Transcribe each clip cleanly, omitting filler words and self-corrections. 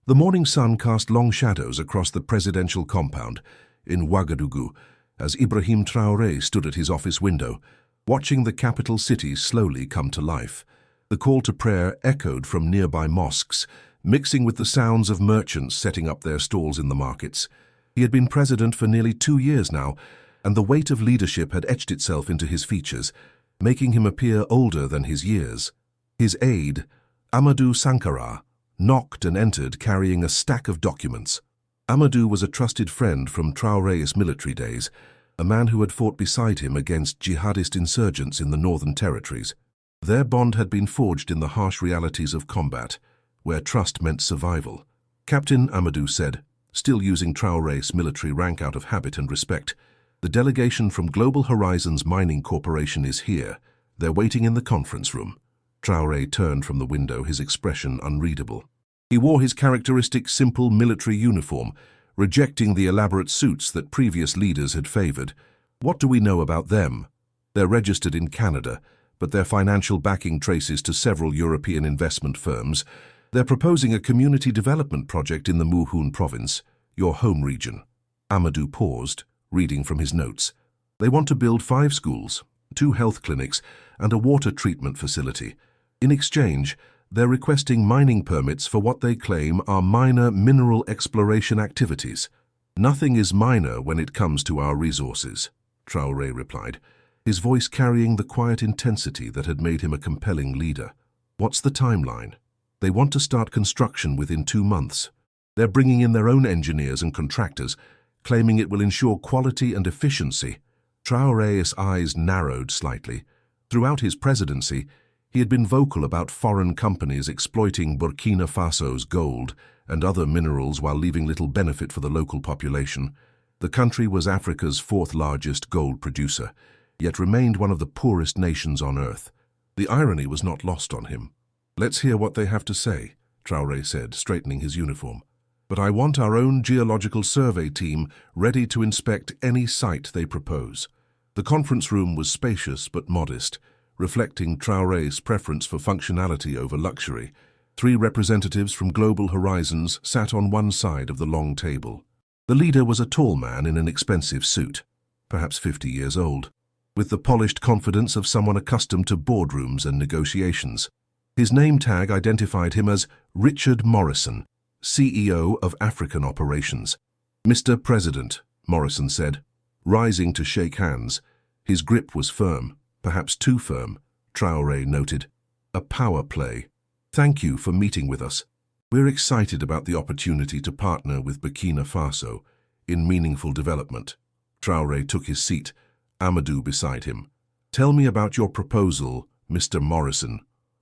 The morning sun cast long shadows across the presidential compound in Ouagadougou as Ibrahim Traoré stood at his office window, watching the capital city slowly come to life. The call to prayer echoed from nearby mosques, mixing with the sounds of merchants setting up their stalls in the markets. He had been president for nearly 2 years now, and the weight of leadership had etched itself into his features, making him appear older than his years. His aide, Amadou Sankara, knocked and entered carrying a stack of documents. Amadou was a trusted friend from Traoré's military days, a man who had fought beside him against jihadist insurgents in the northern territories. Their bond had been forged in the harsh realities of combat, where trust meant survival. Captain Amadou said, still using Traoré's military rank out of habit and respect, "The delegation from Global Horizons Mining Corporation is here. They're waiting in the conference room." Traoré turned from the window, his expression unreadable. He wore his characteristic simple military uniform, rejecting the elaborate suits that previous leaders had favored. "What do we know about them?" "They're registered in Canada, but their financial backing traces to several European investment firms. They're proposing a community development project in the Muhun province, your home region." Amadou paused, reading from his notes. "They want to build 5 schools, 2 health clinics, and a water treatment facility. In exchange, they're requesting mining permits for what they claim are minor mineral exploration activities." "Nothing is minor when it comes to our resources," Traoré replied, his voice carrying the quiet intensity that had made him a compelling leader. "What's the timeline?" "They want to start construction within 2 months. They're bringing in their own engineers and contractors, claiming it will ensure quality and efficiency." Traoré's eyes narrowed slightly. Throughout his presidency, he had been vocal about foreign companies exploiting Burkina Faso's gold and other minerals while leaving little benefit for the local population. The country was Africa's 4th largest gold producer, yet remained one of the poorest nations on earth. The irony was not lost on him. "Let's hear what they have to say," Traoré said, straightening his uniform. "But I want our own geological survey team ready to inspect any site they propose." The conference room was spacious but modest, reflecting Traoré's preference for functionality over luxury. 3 representatives from Global Horizons sat on one side of the long table. The leader was a tall man in an expensive suit, perhaps 50 years old, with the polished confidence of someone accustomed to boardrooms and negotiations. His name tag identified him as Richard Morrison, CEO of African Operations. "Mr. President," Morrison said, rising to shake hands. His grip was firm. "Perhaps too firm," Traoré noted. "A power play. Thank you for meeting with us. We're excited about the opportunity to partner with Burkina Faso in meaningful development." Traoré took his seat, Amadou beside him. "Tell me about your proposal, Mr. Morrison."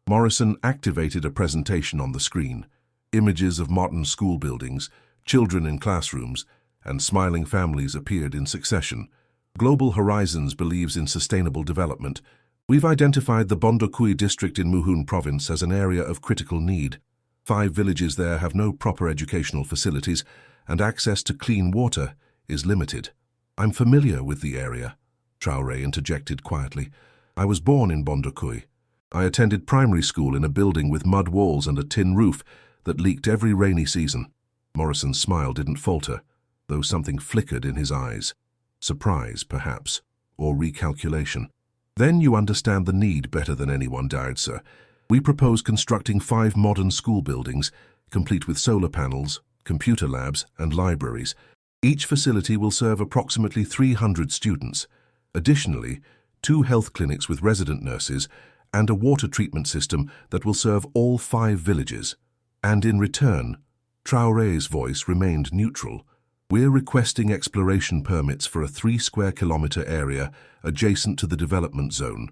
Morrison activated a presentation on the screen. Images of modern school buildings, children in classrooms, and smiling families appeared in succession. "Global Horizons believes in sustainable development. We've identified the Bondokouy district in Muhun province as an area of critical need. 5 villages there have no proper educational facilities, and access to clean water is limited." "I'm familiar with the area," Traoré interjected quietly. "I was born in Bondokouy. I attended primary school in a building with mud walls and a tin roof that leaked every rainy season." Morrison's smile didn't falter, though something flickered in his eyes. Surprise, perhaps, or recalculation. "Then you understand the need better than anyone, dared sir. We propose constructing 5 modern school buildings, complete with solar panels, computer labs, and libraries. Each facility will serve approximately 300 students. Additionally, 2 health clinics with resident nurses, and a water treatment system that will serve all 5 villages. And in return," Traoré's voice remained neutral, "we're requesting exploration permits for a 3-square-kilometer area adjacent to the development zone.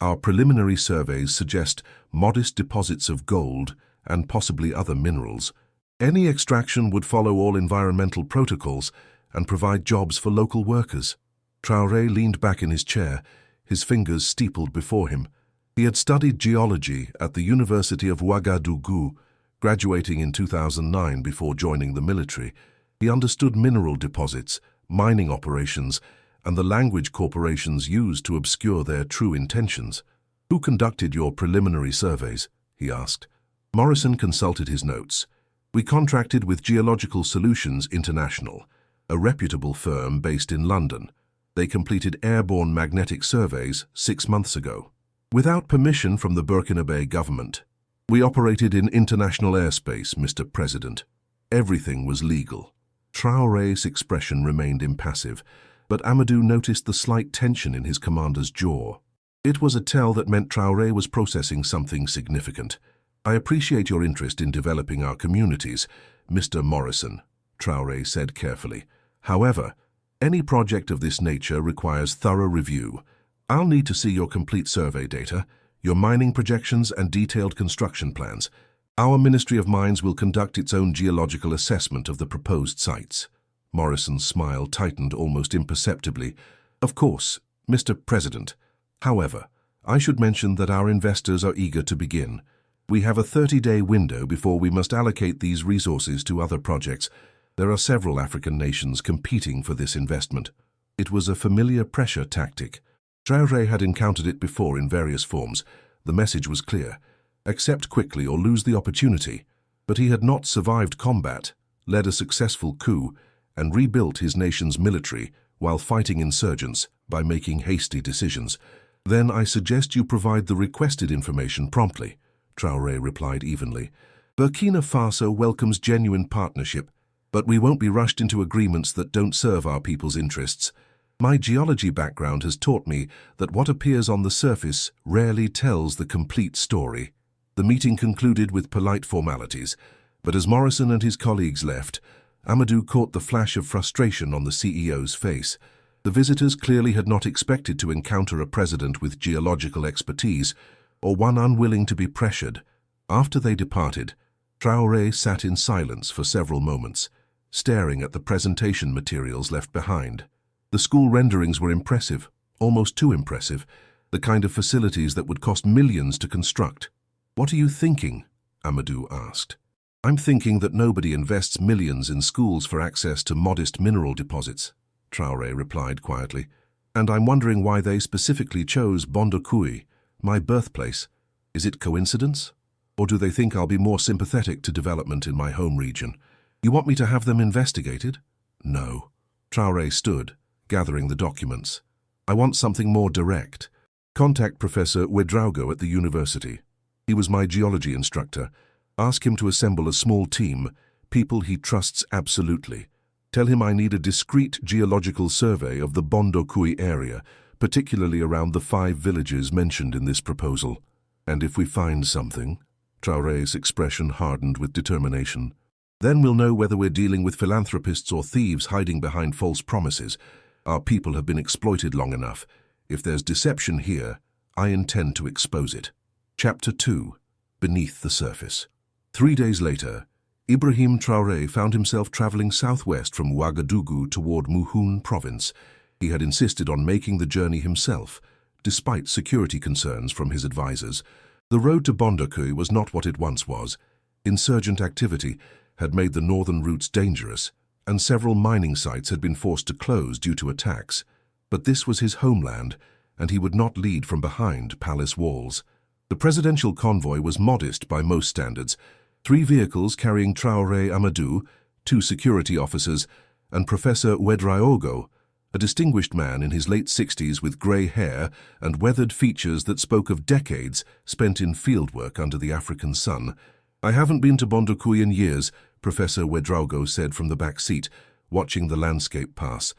Our preliminary surveys suggest modest deposits of gold and possibly other minerals. Any extraction would follow all environmental protocols and provide jobs for local workers." Traoré leaned back in his chair, his fingers steepled before him. He had studied geology at the University of Ouagadougou, graduating in 2009 before joining the military. He understood mineral deposits, mining operations, and the language corporations used to obscure their true intentions. "Who conducted your preliminary surveys?" he asked. Morrison consulted his notes. We contracted with Geological Solutions International, a reputable firm based in London. They completed airborne magnetic surveys 6 months ago. Without permission from the Burkinabe government. We operated in international airspace, Mr. President. Everything was legal. Traoré's expression remained impassive, but Amadou noticed the slight tension in his commander's jaw. It was a tell that meant Traoré was processing something significant. I appreciate your interest in developing our communities, Mr. Morrison, Traoré said carefully. However, any project of this nature requires thorough review. I'll need to see your complete survey data, your mining projections and detailed construction plans. Our Ministry of Mines will conduct its own geological assessment of the proposed sites. Morrison's smile tightened almost imperceptibly. Of course, Mr. President. However, I should mention that our investors are eager to begin. We have a 30-day window before we must allocate these resources to other projects. There are several African nations competing for this investment. It was a familiar pressure tactic. Traoré had encountered it before in various forms. The message was clear. Accept quickly or lose the opportunity. But he had not survived combat, led a successful coup, and rebuilt his nation's military while fighting insurgents by making hasty decisions. Then I suggest you provide the requested information promptly, Traoré replied evenly. Burkina Faso welcomes genuine partnership, but we won't be rushed into agreements that don't serve our people's interests. My geology background has taught me that what appears on the surface rarely tells the complete story. The meeting concluded with polite formalities, but as Morrison and his colleagues left, Amadou caught the flash of frustration on the CEO's face. The visitors clearly had not expected to encounter a president with geological expertise, or one unwilling to be pressured. After they departed, Traoré sat in silence for several moments, staring at the presentation materials left behind. The school renderings were impressive, almost too impressive, the kind of facilities that would cost millions to construct. What are you thinking? Amadou asked. I'm thinking that nobody invests millions in schools for access to modest mineral deposits, Traoré replied quietly. And I'm wondering why they specifically chose Bondokouy, my birthplace. Is it coincidence? Or do they think I'll be more sympathetic to development in my home region? You want me to have them investigated? No. Traoré stood, gathering the documents. I want something more direct. Contact Professor Ouedraogo at the university. He was my geology instructor. Ask him to assemble a small team, people he trusts absolutely. Tell him I need a discreet geological survey of the Bondokouy area, particularly around the 5 villages mentioned in this proposal. And if we find something, Traoré's expression hardened with determination, then we'll know whether we're dealing with philanthropists or thieves hiding behind false promises. Our people have been exploited long enough. If there's deception here, I intend to expose it. Chapter 2. Beneath the Surface. 3 days later, Ibrahim Traoré found himself traveling southwest from Ouagadougou toward Mouhoun province. He had insisted on making the journey himself, despite security concerns from his advisors. The road to Bondokouy was not what it once was. Insurgent activity had made the northern routes dangerous, and several mining sites had been forced to close due to attacks. But this was his homeland, and he would not lead from behind palace walls. The presidential convoy was modest by most standards. 3 vehicles carrying Traoré Amadou, 2 security officers, and Professor Ouedraogo, a distinguished man in his late 60s with grey hair and weathered features that spoke of decades spent in fieldwork under the African sun. I haven't been to Bondokouy in years, Professor Ouedraogo said from the back seat, watching the landscape pass.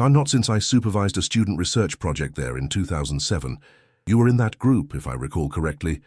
Not since I supervised a student research project there in 2007. You were in that group, if I recall correctly.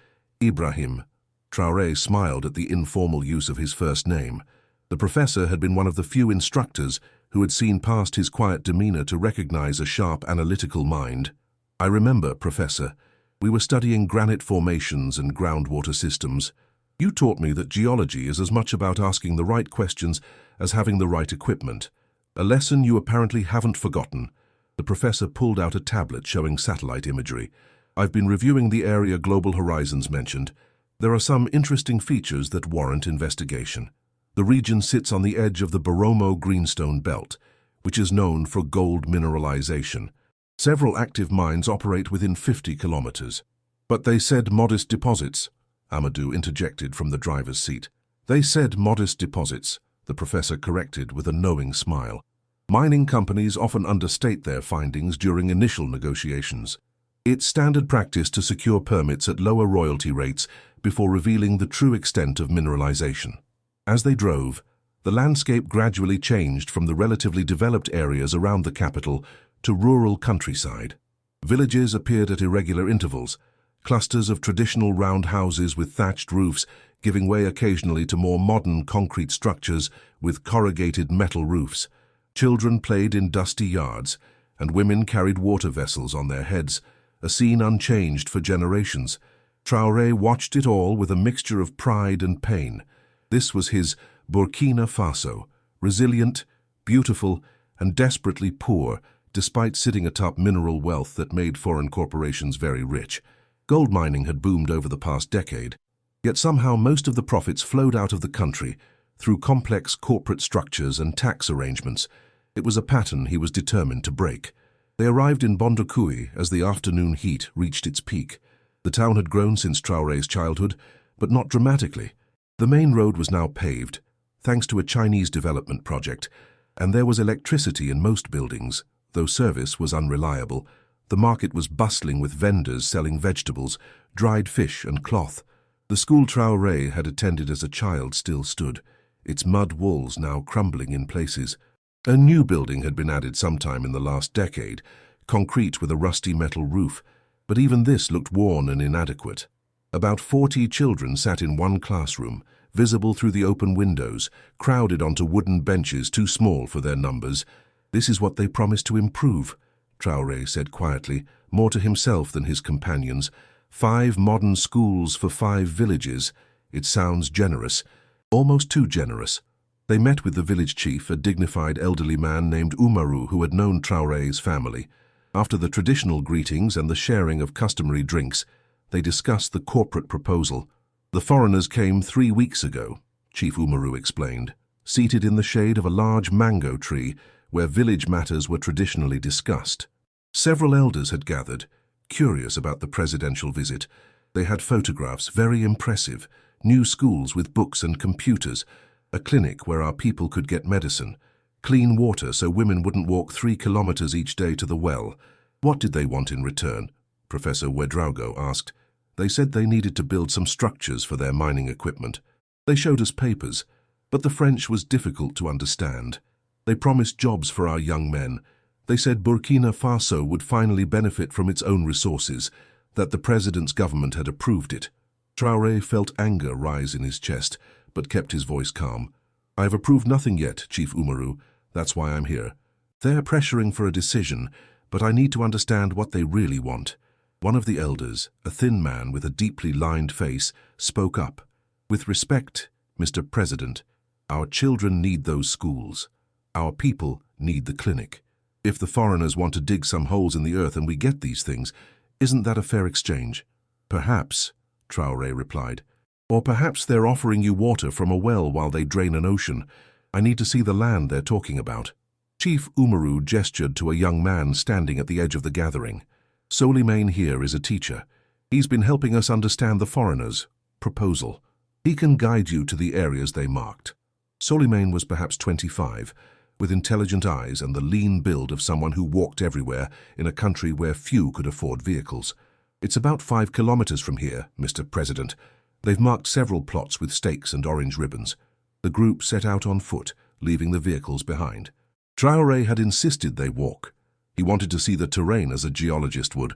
Ibrahim. Traoré smiled at the informal use of his first name. The professor had been one of the few instructors who had seen past his quiet demeanor to recognize a sharp analytical mind. I remember, Professor. We were studying granite formations and groundwater systems. You taught me that geology is as much about asking the right questions as having the right equipment. A lesson you apparently haven't forgotten. The professor pulled out a tablet showing satellite imagery. I've been reviewing the area Global Horizons mentioned. There are some interesting features that warrant investigation. The region sits on the edge of the Boromo Greenstone Belt, which is known for gold mineralization. Several active mines operate within 50 kilometers. But they said modest deposits, Amadou interjected from the driver's seat. They said modest deposits, the professor corrected with a knowing smile. Mining companies often understate their findings during initial negotiations. It's standard practice to secure permits at lower royalty rates before revealing the true extent of mineralization. As they drove, the landscape gradually changed from the relatively developed areas around the capital to rural countryside. Villages appeared at irregular intervals, clusters of traditional round houses with thatched roofs giving way occasionally to more modern concrete structures with corrugated metal roofs. Children played in dusty yards, and women carried water vessels on their heads, a scene unchanged for generations. Traoré watched it all with a mixture of pride and pain. This was his Burkina Faso, resilient, beautiful, and desperately poor, despite sitting atop mineral wealth that made foreign corporations very rich. Gold mining had boomed over the past decade, yet somehow most of the profits flowed out of the country through complex corporate structures and tax arrangements. It was a pattern he was determined to break. They arrived in Bondoukoui as the afternoon heat reached its peak. The town had grown since Traoré's childhood, but not dramatically. The main road was now paved, thanks to a Chinese development project, and there was electricity in most buildings, though service was unreliable. The market was bustling with vendors selling vegetables, dried fish and cloth. The school Traoré had attended as a child still stood, its mud walls now crumbling in places. A new building had been added sometime in the last decade, concrete with a rusty metal roof, but even this looked worn and inadequate. About 40 children sat in one classroom, visible through the open windows, crowded onto wooden benches too small for their numbers. "This is what they promised to improve," Traoré said quietly, more to himself than his companions. 5 modern schools for 5 villages. It sounds generous, almost too generous. They met with the village chief, a dignified elderly man named Umaru who had known Traoré's family. After the traditional greetings and the sharing of customary drinks, they discussed the corporate proposal. "The foreigners came 3 weeks ago," Chief Umaru explained, seated in the shade of a large mango tree where village matters were traditionally discussed. Several elders had gathered, curious about the presidential visit. They had photographs, very impressive, new schools with books and computers, a clinic where our people could get medicine, clean water so women wouldn't walk 3 kilometers each day to the well. What did they want in return? Professor Ouedraogo asked. They said they needed to build some structures for their mining equipment. They showed us papers, but the French was difficult to understand. They promised jobs for our young men. They said Burkina Faso would finally benefit from its own resources, that the president's government had approved it. Traoré felt anger rise in his chest, but kept his voice calm. "I have approved nothing yet, Chief Umaru. That's why I'm here. They're pressuring for a decision, but I need to understand what they really want." One of the elders, a thin man with a deeply lined face, spoke up. "With respect, Mr. President, our children need those schools. Our people need the clinic. If the foreigners want to dig some holes in the earth and we get these things, isn't that a fair exchange?" "Perhaps," Traoré replied. "Or perhaps they're offering you water from a well while they drain an ocean. I need to see the land they're talking about." Chief Umaru gestured to a young man standing at the edge of the gathering. "Solimane here is a teacher. He's been helping us understand the foreigners' proposal. He can guide you to the areas they marked." Solimane was perhaps 25, with intelligent eyes and the lean build of someone who walked everywhere in a country where few could afford vehicles. "It's about 5 kilometers from here, Mr. President. They've marked several plots with stakes and orange ribbons." The group set out on foot, leaving the vehicles behind. Traoré had insisted they walk. He wanted to see the terrain as a geologist would,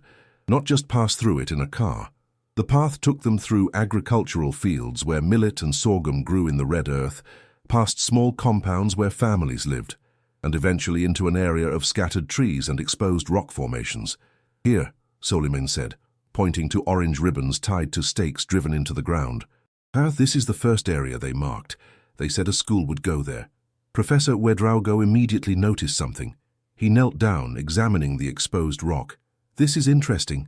not just pass through it in a car. The path took them through agricultural fields where millet and sorghum grew in the red earth, past small compounds where families lived, and eventually into an area of scattered trees and exposed rock formations. "Here," Solimane said, pointing to orange ribbons tied to stakes driven into the ground. "This is the first area they marked. They said a school would go there." Professor Ouedraogo immediately noticed something. He knelt down, examining the exposed rock. "This is interesting.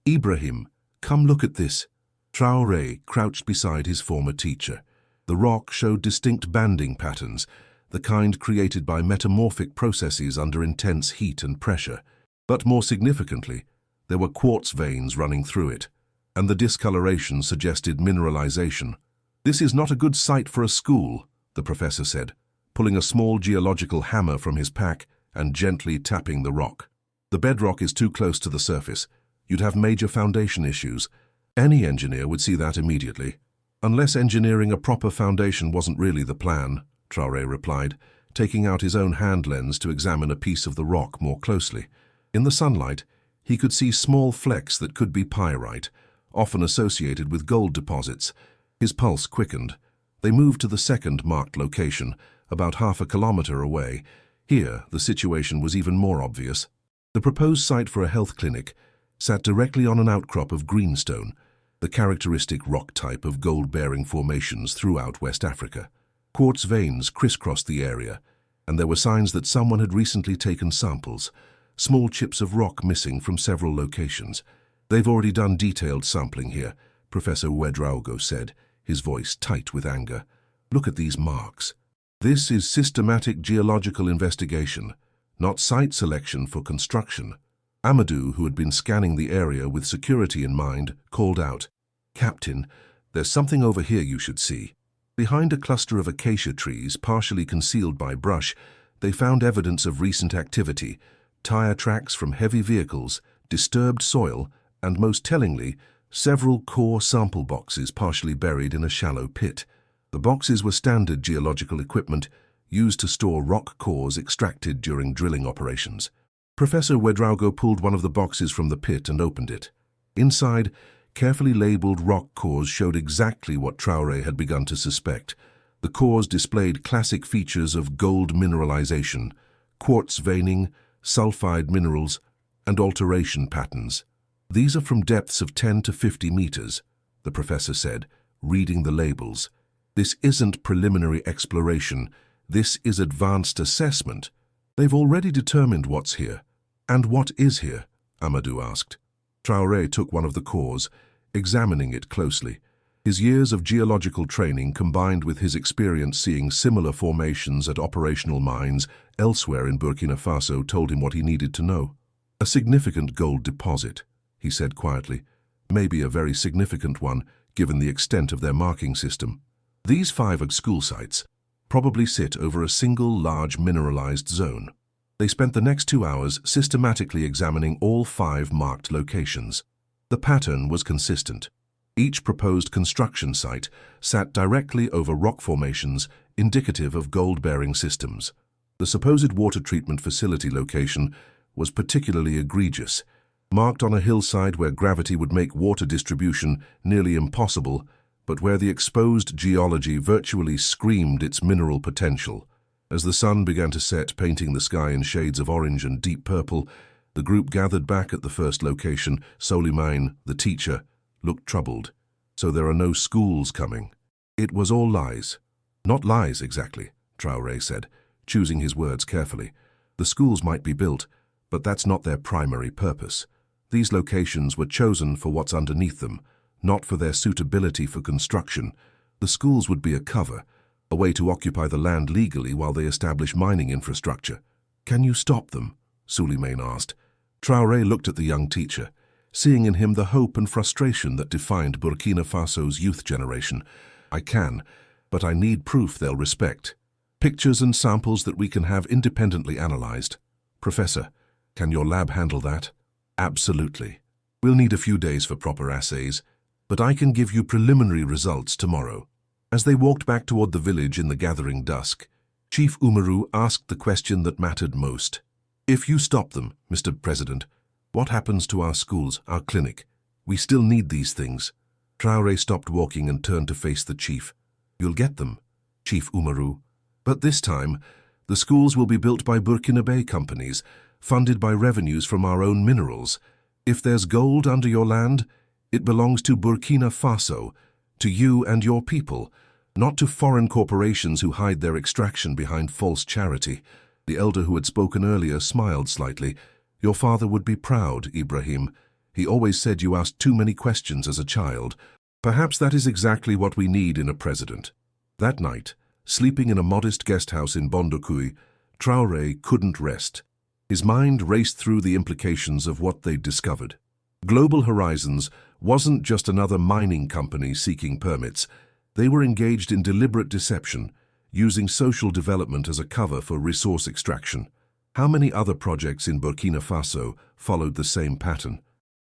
Ibrahim, come look at this." Traoré crouched beside his former teacher. The rock showed distinct banding patterns, the kind created by metamorphic processes under intense heat and pressure. But more significantly, there were quartz veins running through it, and the discoloration suggested mineralization. "This is not a good site for a school," the professor said, pulling a small geological hammer from his pack and gently tapping the rock. "The bedrock is too close to the surface. You'd have major foundation issues. Any engineer would see that immediately." "Unless engineering a proper foundation wasn't really the plan," Traoré replied, taking out his own hand lens to examine a piece of the rock more closely. In the sunlight, he could see small flecks that could be pyrite, often associated with gold deposits. His pulse quickened. They moved to the second marked location, about half a kilometer away. Here, the situation was even more obvious. The proposed site for a health clinic sat directly on an outcrop of greenstone, the characteristic rock type of gold-bearing formations throughout West Africa. Quartz veins crisscrossed the area, and there were signs that someone had recently taken samples, small chips of rock missing from several locations. "They've already done detailed sampling here," Professor Ouedraogo said, his voice tight with anger. "Look at these marks. This is systematic geological investigation, not site selection for construction." Amadou, who had been scanning the area with security in mind, called out, "Captain, there's something over here you should see." Behind a cluster of acacia trees, partially concealed by brush, they found evidence of recent activity: tire tracks from heavy vehicles, disturbed soil, and most tellingly, several core sample boxes partially buried in a shallow pit. The boxes were standard geological equipment used to store rock cores extracted during drilling operations. Professor Ouedraogo pulled one of the boxes from the pit and opened it. Inside, carefully labeled rock cores showed exactly what Traoré had begun to suspect. The cores displayed classic features of gold mineralization, quartz veining, sulfide minerals, and alteration patterns. "These are from depths of 10 to 50 meters, the professor said, reading the labels. "This isn't preliminary exploration. This is advanced assessment. They've already determined what's here." "And what is here?" Amadou asked. Traoré took one of the cores, examining it closely. His years of geological training combined with his experience seeing similar formations at operational mines elsewhere in Burkina Faso told him what he needed to know. "A significant gold deposit," he said quietly. "Maybe a very significant one, given the extent of their marking system. These 5 school sites probably sit over a single large mineralized zone." They spent the next 2 hours systematically examining all 5 marked locations. The pattern was consistent. Each proposed construction site sat directly over rock formations indicative of gold-bearing systems. The supposed water treatment facility location was particularly egregious, marked on a hillside where gravity would make water distribution nearly impossible, but where the exposed geology virtually screamed its mineral potential. As the sun began to set, painting the sky in shades of orange and deep purple, the group gathered back at the first location. Soliman, the teacher, looked troubled. "So there are no schools coming?" "It was all lies." "Not lies, exactly," Traoré said, choosing his words carefully. "The schools might be built, but that's not their primary purpose. These locations were chosen for what's underneath them, not for their suitability for construction. The schools would be a cover, a way to occupy the land legally while they establish mining infrastructure." "Can you stop them?" Suleiman asked. Traoré looked at the young teacher, seeing in him the hope and frustration that defined Burkina Faso's youth generation. "I can, but I need proof they'll respect. Pictures and samples that we can have independently analyzed." "Professor, can your lab handle that?" "Absolutely. We'll need a few days for proper assays, but I can give you preliminary results tomorrow." As they walked back toward the village in the gathering dusk, Chief Umaru asked the question that mattered most. "If you stop them, Mr. President, what happens to our schools, our clinic? We still need these things." Traoré stopped walking and turned to face the chief. "You'll get them, Chief Umaru. But this time, the schools will be built by Burkinabe companies, funded by revenues from our own minerals. If there's gold under your land, it belongs to Burkina Faso, to you and your people, not to foreign corporations who hide their extraction behind false charity." The elder who had spoken earlier smiled slightly. "Your father would be proud, Ibrahim. He always said you asked too many questions as a child. Perhaps that is exactly what we need in a president." That night, sleeping in a modest guest house in Bondoukoui, Traoré couldn't rest. His mind raced through the implications of what they'd discovered. Global Horizons wasn't just another mining company seeking permits. They were engaged in deliberate deception, using social development as a cover for resource extraction. How many other projects in Burkina Faso followed the same pattern?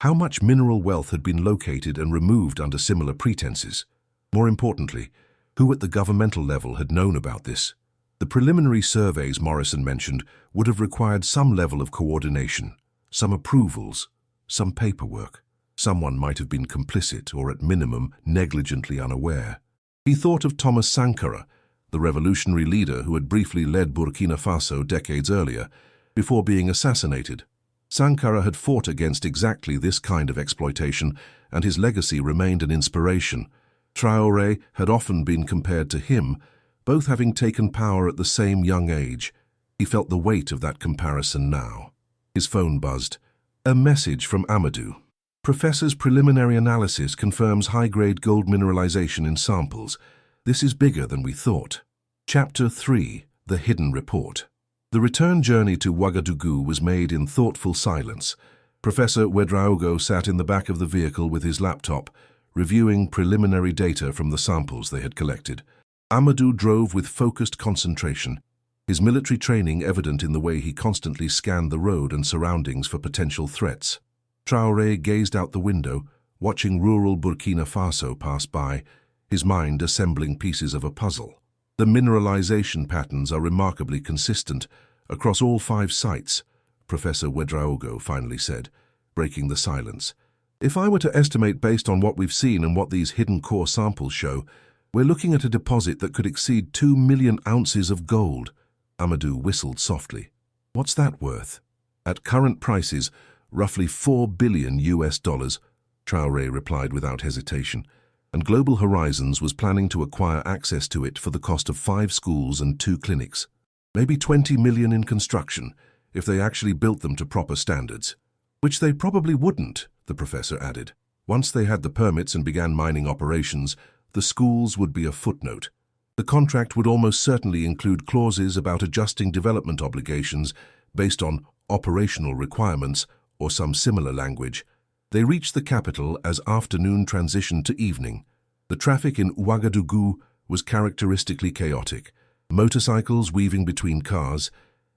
How much mineral wealth had been located and removed under similar pretenses? More importantly, who at the governmental level had known about this? The preliminary surveys Morrison mentioned would have required some level of coordination, some approvals, some paperwork. Someone might have been complicit or, at minimum, negligently unaware. He thought of Thomas Sankara, the revolutionary leader who had briefly led Burkina Faso decades earlier, before being assassinated. Sankara had fought against exactly this kind of exploitation, and his legacy remained an inspiration. Traoré had often been compared to him, both having taken power at the same young age. He felt the weight of that comparison now. His phone buzzed. A message from Amadou. Professor's preliminary analysis confirms high-grade gold mineralization in samples. This is bigger than we thought. Chapter 3. The Hidden Report. The return journey to Ouagadougou was made in thoughtful silence. Professor Ouedraogo sat in the back of the vehicle with his laptop, reviewing preliminary data from the samples they had collected. Amadou drove with focused concentration, his military training evident in the way he constantly scanned the road and surroundings for potential threats. Traoré gazed out the window, watching rural Burkina Faso pass by, his mind assembling pieces of a puzzle. The mineralization patterns are remarkably consistent across all 5 sites, Professor Ouedraogo finally said, breaking the silence. If I were to estimate based on what we've seen and what these hidden core samples show, we're looking at a deposit that could exceed 2 million ounces of gold. Amadou whistled softly. What's that worth? At current prices, roughly $4 billion, Traoré replied without hesitation, and Global Horizons was planning to acquire access to it for the cost of 5 schools and 2 clinics. Maybe 20 million in construction, if they actually built them to proper standards. Which they probably wouldn't, the professor added. Once they had the permits and began mining operations, the schools would be a footnote. The contract would almost certainly include clauses about adjusting development obligations based on operational requirements or some similar language. They reached the capital as afternoon transitioned to evening. The traffic in Ouagadougou was characteristically chaotic. Motorcycles weaving between cars,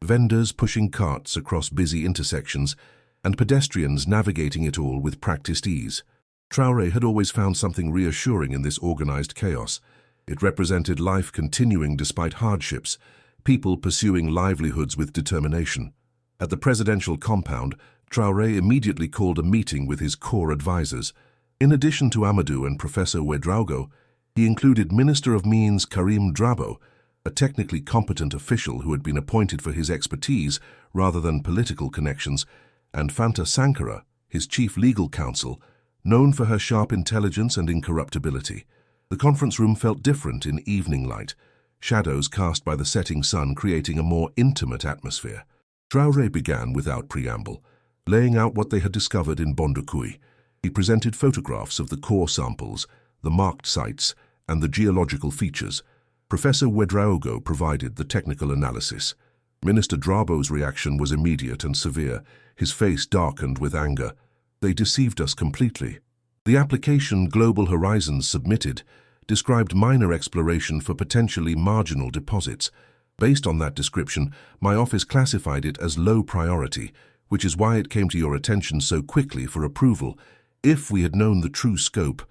vendors pushing carts across busy intersections, and pedestrians navigating it all with practiced ease. Traoré had always found something reassuring in this organized chaos. It represented life continuing despite hardships, people pursuing livelihoods with determination. At the presidential compound, Traoré immediately called a meeting with his core advisors. In addition to Amadou and Professor Ouedraogo, he included Minister of Mines Karim Drabo, a technically competent official who had been appointed for his expertise rather than political connections, and Fanta Sankara, his chief legal counsel, known for her sharp intelligence and incorruptibility. The conference room felt different in evening light, shadows cast by the setting sun creating a more intimate atmosphere. Traoré began without preamble, laying out what they had discovered in Bondoukoui. He presented photographs of the core samples, the marked sites, and the geological features. Professor Ouedraogo provided the technical analysis. Minister Drabo's reaction was immediate and severe, his face darkened with anger. They deceived us completely. The application Global Horizons submitted described minor exploration for potentially marginal deposits. Based on that description, my office classified it as low priority, which is why it came to your attention so quickly for approval. If we had known the true scope,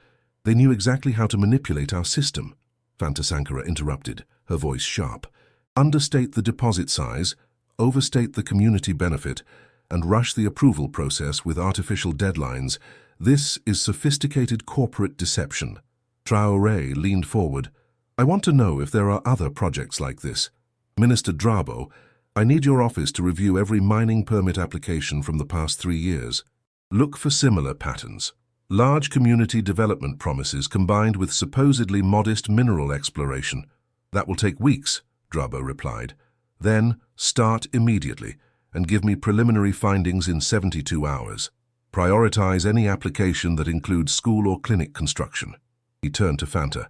they knew exactly how to manipulate our system. Fanta Sankara interrupted, her voice sharp. Understate the deposit size, overstate the community benefit, and rush the approval process with artificial deadlines. This is sophisticated corporate deception. Traoré leaned forward. I want to know if there are other projects like this. Minister Drabo, I need your office to review every mining permit application from the past 3 years. Look for similar patterns. Large community development promises combined with supposedly modest mineral exploration. That will take weeks, Drabo replied. Then start immediately and give me preliminary findings in 72 hours. Prioritize any application that includes school or clinic construction. He turned to Fanta.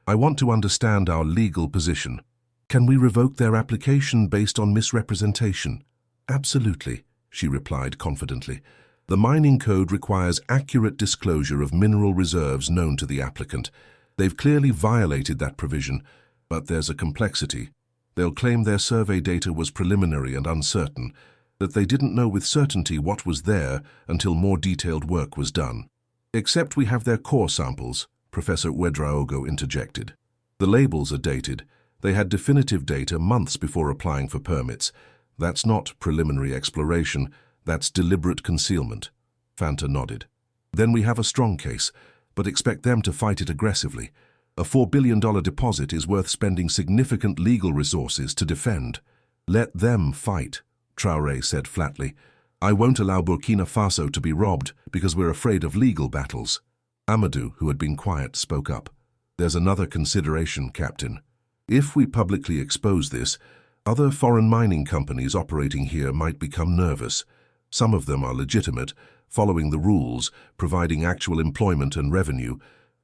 I want to understand our legal position. Can we revoke their application based on misrepresentation? Absolutely, she replied confidently. The mining code requires accurate disclosure of mineral reserves known to the applicant. They've clearly violated that provision, but there's a complexity. They'll claim their survey data was preliminary and uncertain, that they didn't know with certainty what was there until more detailed work was done. Except we have their core samples, Professor Ouedraogo interjected. The labels are dated. They had definitive data months before applying for permits. That's not preliminary exploration, that's deliberate concealment. Fanta nodded. Then we have a strong case, but expect them to fight it aggressively. A $4 billion deposit is worth spending significant legal resources to defend. Let them fight, Traoré said flatly. I won't allow Burkina Faso to be robbed because we're afraid of legal battles. Amadou, who had been quiet, spoke up. There's another consideration, Captain. If we publicly expose this, other foreign mining companies operating here might become nervous. Some of them are legitimate, following the rules, providing actual employment and revenue.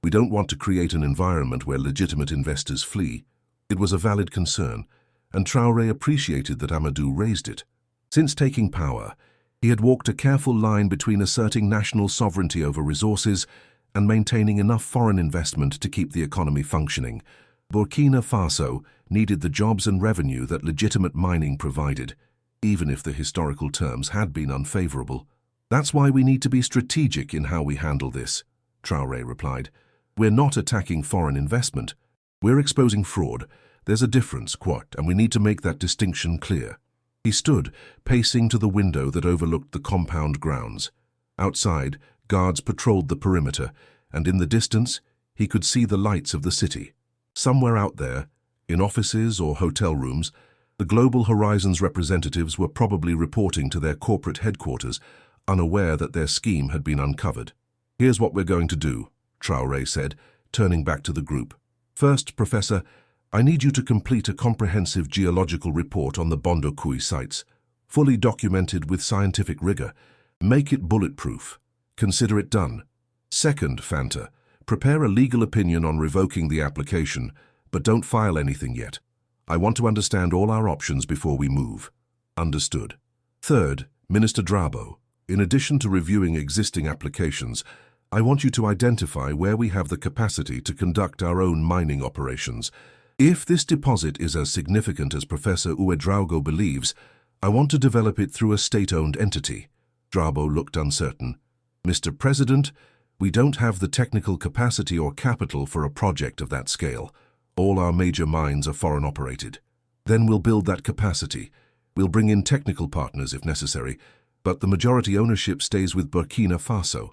We don't want to create an environment where legitimate investors flee. It was a valid concern, and Traoré appreciated that Amadou raised it. Since taking power, he had walked a careful line between asserting national sovereignty over resources and maintaining enough foreign investment to keep the economy functioning. Burkina Faso needed the jobs and revenue that legitimate mining provided, even if the historical terms had been unfavorable. That's why we need to be strategic in how we handle this, Traoré replied. We're not attacking foreign investment. We're exposing fraud. There's a difference, quote, and we need to make that distinction clear. He stood, pacing to the window that overlooked the compound grounds. Outside, guards patrolled the perimeter, and in the distance, he could see the lights of the city. Somewhere out there, in offices or hotel rooms, the Global Horizons representatives were probably reporting to their corporate headquarters, unaware that their scheme had been uncovered. Here's what we're going to do, Traoré said, turning back to the group. First, Professor, I need you to complete a comprehensive geological report on the Bondokouy sites, fully documented with scientific rigor. Make it bulletproof. Consider it done. Second, Fanta, prepare a legal opinion on revoking the application, but don't file anything yet. I want to understand all our options before we move. Understood. Third, Minister Drabo, in addition to reviewing existing applications, I want you to identify where we have the capacity to conduct our own mining operations. If this deposit is as significant as Professor Ouedraogo believes, I want to develop it through a state-owned entity. Drabo looked uncertain. Mr. President, we don't have the technical capacity or capital for a project of that scale. All our major mines are foreign-operated. Then we'll build that capacity. We'll bring in technical partners if necessary, but the majority ownership stays with Burkina Faso.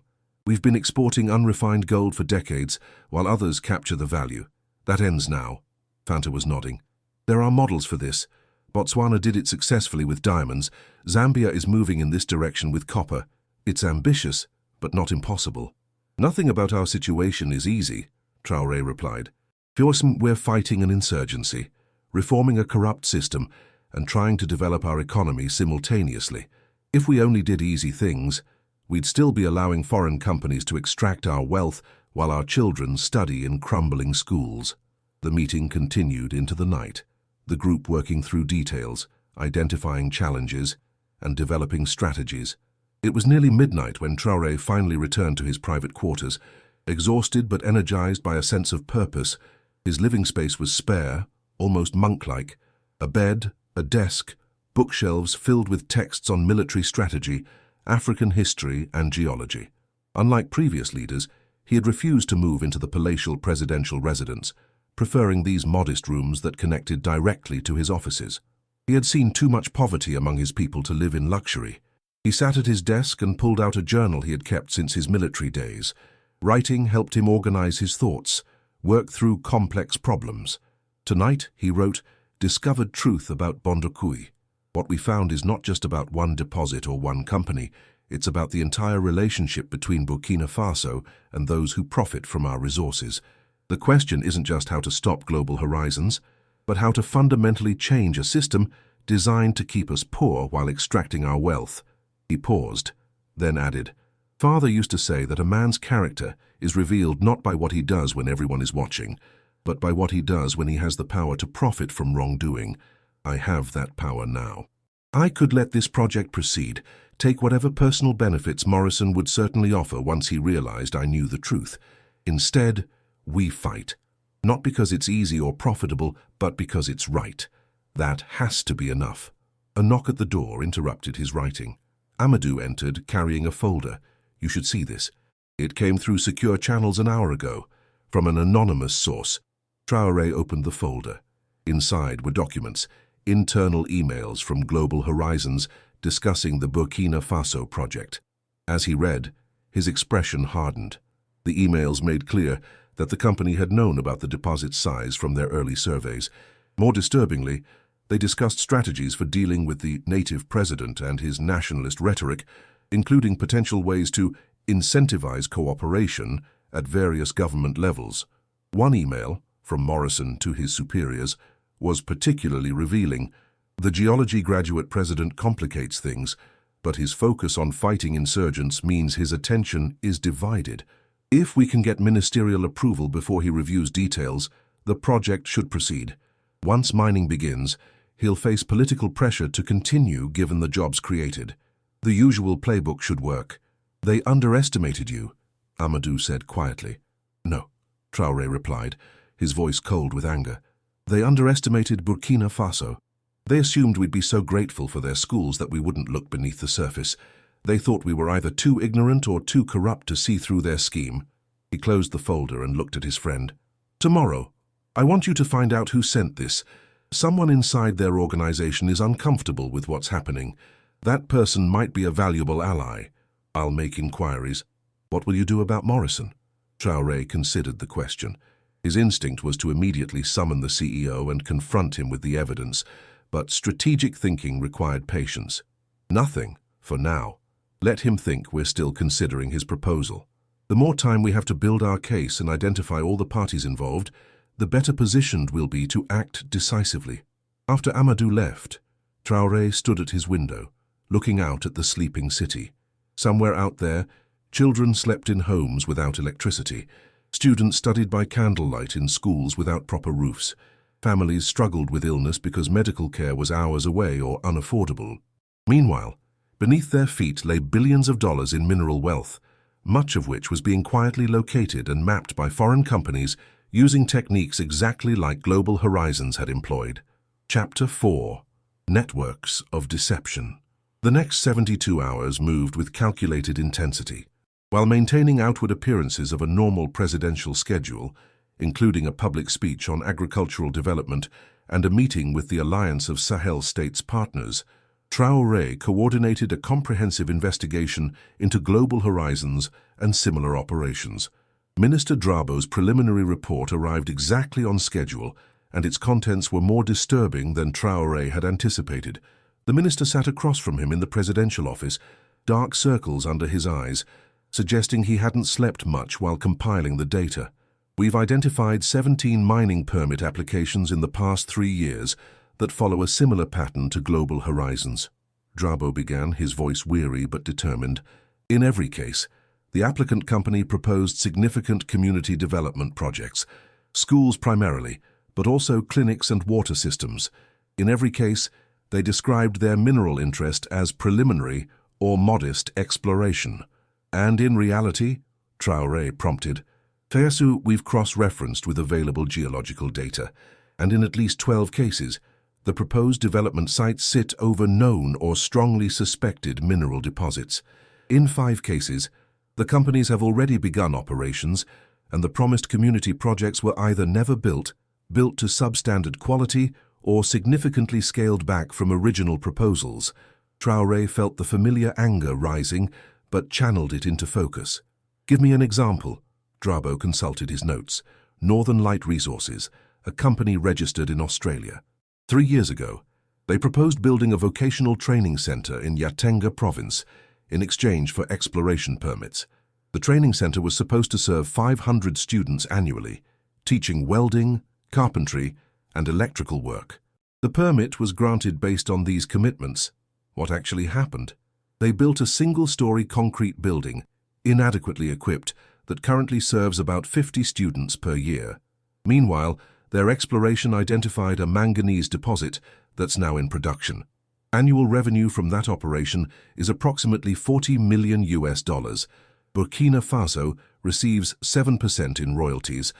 We've been exporting unrefined gold for decades, while others capture the value. That ends now. Fanta was nodding. There are models for this. Botswana did it successfully with diamonds. Zambia is moving in this direction with copper. It's ambitious, but not impossible. Nothing about our situation is easy, Traoré replied. We're fighting an insurgency, reforming a corrupt system, and trying to develop our economy simultaneously. If we only did easy things, we'd still be allowing foreign companies to extract our wealth while our children study in crumbling schools. The meeting continued into the night, the group working through details, identifying challenges, and developing strategies. It was nearly midnight when Traoré finally returned to his private quarters, exhausted but energized by a sense of purpose. His living space was spare, almost monk-like. A bed, a desk, bookshelves filled with texts on military strategy, African history, and geology. Unlike previous leaders, he had refused to move into the palatial presidential residence, preferring these modest rooms that connected directly to his offices. He had seen too much poverty among his people to live in luxury. He sat at his desk and pulled out a journal he had kept since his military days. Writing helped him organize his thoughts, work through complex problems. Tonight, he wrote, discovered truth about Bondokouy. What we found is not just about one deposit or one company, it's about the entire relationship between Burkina Faso and those who profit from our resources. The question isn't just how to stop Global Horizons, but how to fundamentally change a system designed to keep us poor while extracting our wealth. He paused, then added, Father used to say that a man's character is revealed not by what he does when everyone is watching, but by what he does when he has the power to profit from wrongdoing. I have that power now. I could let this project proceed, take whatever personal benefits Morrison would certainly offer once he realized I knew the truth. Instead, we fight. Not because it's easy or profitable, but because it's right. That has to be enough. A knock at the door interrupted his writing. Amadou entered, carrying a folder. You should see this. It came through secure channels an hour ago, from an anonymous source. Traoré opened the folder. Inside were documents, internal emails from Global Horizons discussing the Burkina Faso project. As he read, his expression hardened. The emails made clear that the company had known about the deposit's size from their early surveys. More disturbingly, they discussed strategies for dealing with the native president and his nationalist rhetoric, including potential ways to incentivize cooperation at various government levels. One email, from Morrison to his superiors, was particularly revealing. The geology graduate president complicates things, but his focus on fighting insurgents means his attention is divided. If we can get ministerial approval before he reviews details, the project should proceed. Once mining begins, he'll face political pressure to continue given the jobs created. The usual playbook should work. They underestimated you, Amadou said quietly. No, Traoré replied, his voice cold with anger. They underestimated Burkina Faso. They assumed we'd be so grateful for their schools that we wouldn't look beneath the surface. They thought we were either too ignorant or too corrupt to see through their scheme. He closed the folder and looked at his friend. Tomorrow, I want you to find out who sent this. Someone inside their organization is uncomfortable with what's happening. That person might be a valuable ally. I'll make inquiries. What will you do about Morrison? Traoré considered the question. His instinct was to immediately summon the CEO and confront him with the evidence, but strategic thinking required patience. Nothing, for now. Let him think we're still considering his proposal. The more time we have to build our case and identify all the parties involved, the better positioned we'll be to act decisively. After Amadou left, Traoré stood at his window, looking out at the sleeping city. Somewhere out there, children slept in homes without electricity. Students studied by candlelight in schools without proper roofs. Families struggled with illness because medical care was hours away or unaffordable. Meanwhile, beneath their feet lay billions of dollars in mineral wealth, much of which was being quietly located and mapped by foreign companies using techniques exactly like Global Horizons had employed. Chapter 4. Networks of Deception. The next 72 hours moved with calculated intensity. While maintaining outward appearances of a normal presidential schedule, including a public speech on agricultural development and a meeting with the Alliance of Sahel States partners, Traoré coordinated a comprehensive investigation into Global Horizons and similar operations. Minister Drabo's preliminary report arrived exactly on schedule, and its contents were more disturbing than Traoré had anticipated. The minister sat across from him in the presidential office, dark circles under his eyes, suggesting he hadn't slept much while compiling the data. We've identified 17 mining permit applications in the past 3 years that follow a similar pattern to Global Horizons. Drabo began, his voice weary but determined. In every case, the applicant company proposed significant community development projects, schools primarily, but also clinics and water systems. In every case, they described their mineral interest as preliminary or modest exploration. And in reality, Traoré prompted, Feyasu, we've cross-referenced with available geological data, and in at least 12 cases, the proposed development sites sit over known or strongly suspected mineral deposits. In 5 cases, the companies have already begun operations, and the promised community projects were either never built to substandard quality, or significantly scaled back from original proposals. Traoré felt the familiar anger rising, but channeled it into focus. Give me an example. Drabo consulted his notes. Northern Light Resources, a company registered in Australia. 3 years ago, they proposed building a vocational training center in Yatenga province in exchange for exploration permits. The training center was supposed to serve 500 students annually, teaching welding, carpentry, and electrical work. The permit was granted based on these commitments. What actually happened? They built a single-story concrete building, inadequately equipped, that currently serves about 50 students per year. Meanwhile, their exploration identified a manganese deposit that's now in production. Annual revenue from that operation is approximately $40 million. Burkina Faso receives 7% in royalties,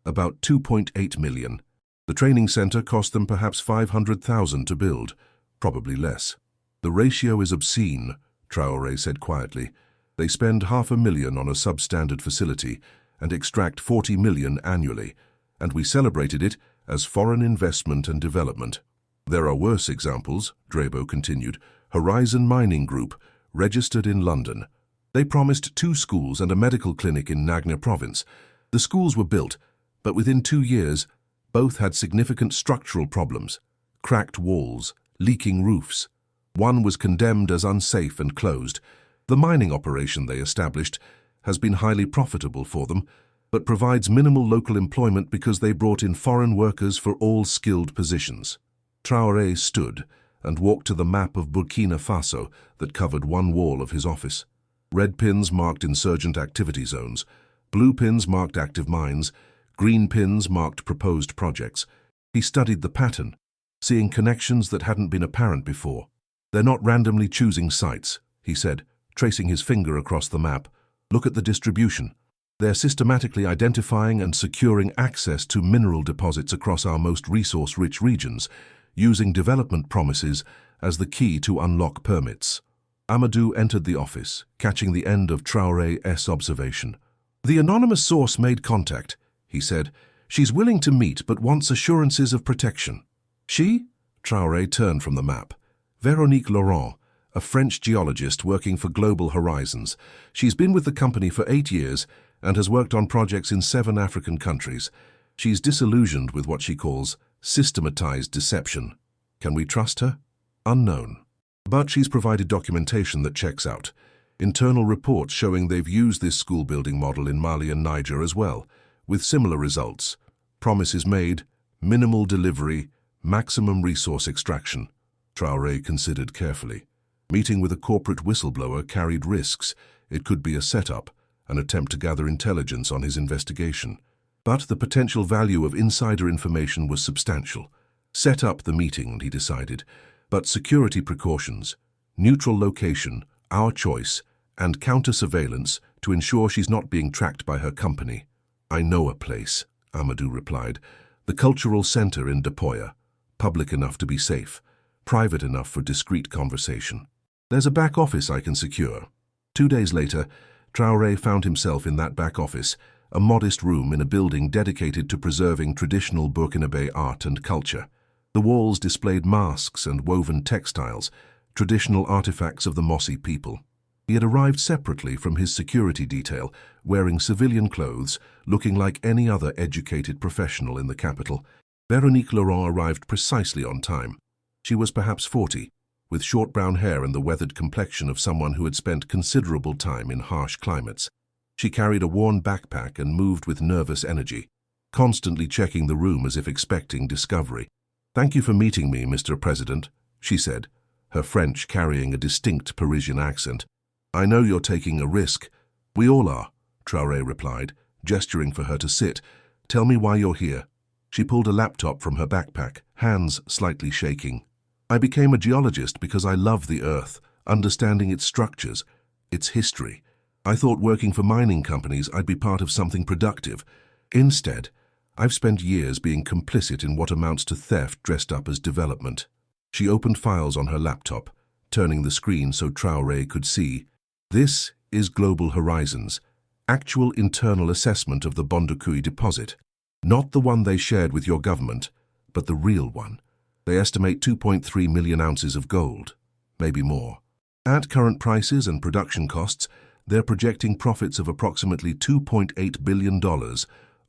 About 2.8 million. The training center cost them perhaps 500,000 to build, probably less. The ratio is obscene, Traoré said quietly. They spend 500,000 on a substandard facility and extract 40 million annually, and we celebrated it as foreign investment and development. There are worse examples, Drabo continued. Horizon Mining Group, registered in London. They promised 2 schools and a medical clinic in Nagna province. The schools were built, but within 2 years, both had significant structural problems. Cracked walls, leaking roofs. One was condemned as unsafe and closed. The mining operation they established has been highly profitable for them, but provides minimal local employment because they brought in foreign workers for all skilled positions. Traoré stood and walked to the map of Burkina Faso that covered one wall of his office. Red pins marked insurgent activity zones, blue pins marked active mines, green pins marked proposed projects. He studied the pattern, seeing connections that hadn't been apparent before. They're not randomly choosing sites, he said, tracing his finger across the map. Look at the distribution. They're systematically identifying and securing access to mineral deposits across our most resource-rich regions, using development promises as the key to unlock permits. Amadou entered the office, catching the end of Traoré's observation. The anonymous source made contact, he said. She's willing to meet but wants assurances of protection. She? Traoré turned from the map. Véronique Laurent, a French geologist working for Global Horizons. She's been with the company for 8 years and has worked on projects in 7 African countries. She's disillusioned with what she calls systematized deception. Can we trust her? Unknown. But she's provided documentation that checks out. Internal reports showing they've used this school building model in Mali and Niger as well, with similar results. Promises made, minimal delivery, maximum resource extraction. Traoré considered carefully. Meeting with a corporate whistleblower carried risks. It could be a setup, an attempt to gather intelligence on his investigation. But the potential value of insider information was substantial. Set up the meeting, he decided, but security precautions, neutral location, our choice, and counter-surveillance to ensure she's not being tracked by her company. I know a place, Amadou replied. The cultural center in Depoya, public enough to be safe, private enough for discreet conversation. There's a back office I can secure. 2 days later, Traoré found himself in that back office, a modest room in a building dedicated to preserving traditional Burkinabe art and culture. The walls displayed masks and woven textiles, traditional artifacts of the Mossi people. He had arrived separately from his security detail, wearing civilian clothes, looking like any other educated professional in the capital. Véronique Laurent arrived precisely on time. She was perhaps 40, with short brown hair and the weathered complexion of someone who had spent considerable time in harsh climates. She carried a worn backpack and moved with nervous energy, constantly checking the room as if expecting discovery. "Thank you for meeting me, Mr. President," she said, her French carrying a distinct Parisian accent. "I know you're taking a risk." "We all are," Traoré replied, gesturing for her to sit. "Tell me why you're here." She pulled a laptop from her backpack, hands slightly shaking. "I became a geologist because I love the earth, understanding its structures, its history. I thought working for mining companies I'd be part of something productive. Instead, I've spent years being complicit in what amounts to theft dressed up as development." She opened files on her laptop, turning the screen so Traoré could see. "This is Global Horizons, actual internal assessment of the Bondoukoui deposit. Not the one they shared with your government, but the real one. They estimate 2.3 million ounces of gold, maybe more. At current prices and production costs, they're projecting profits of approximately $2.8 billion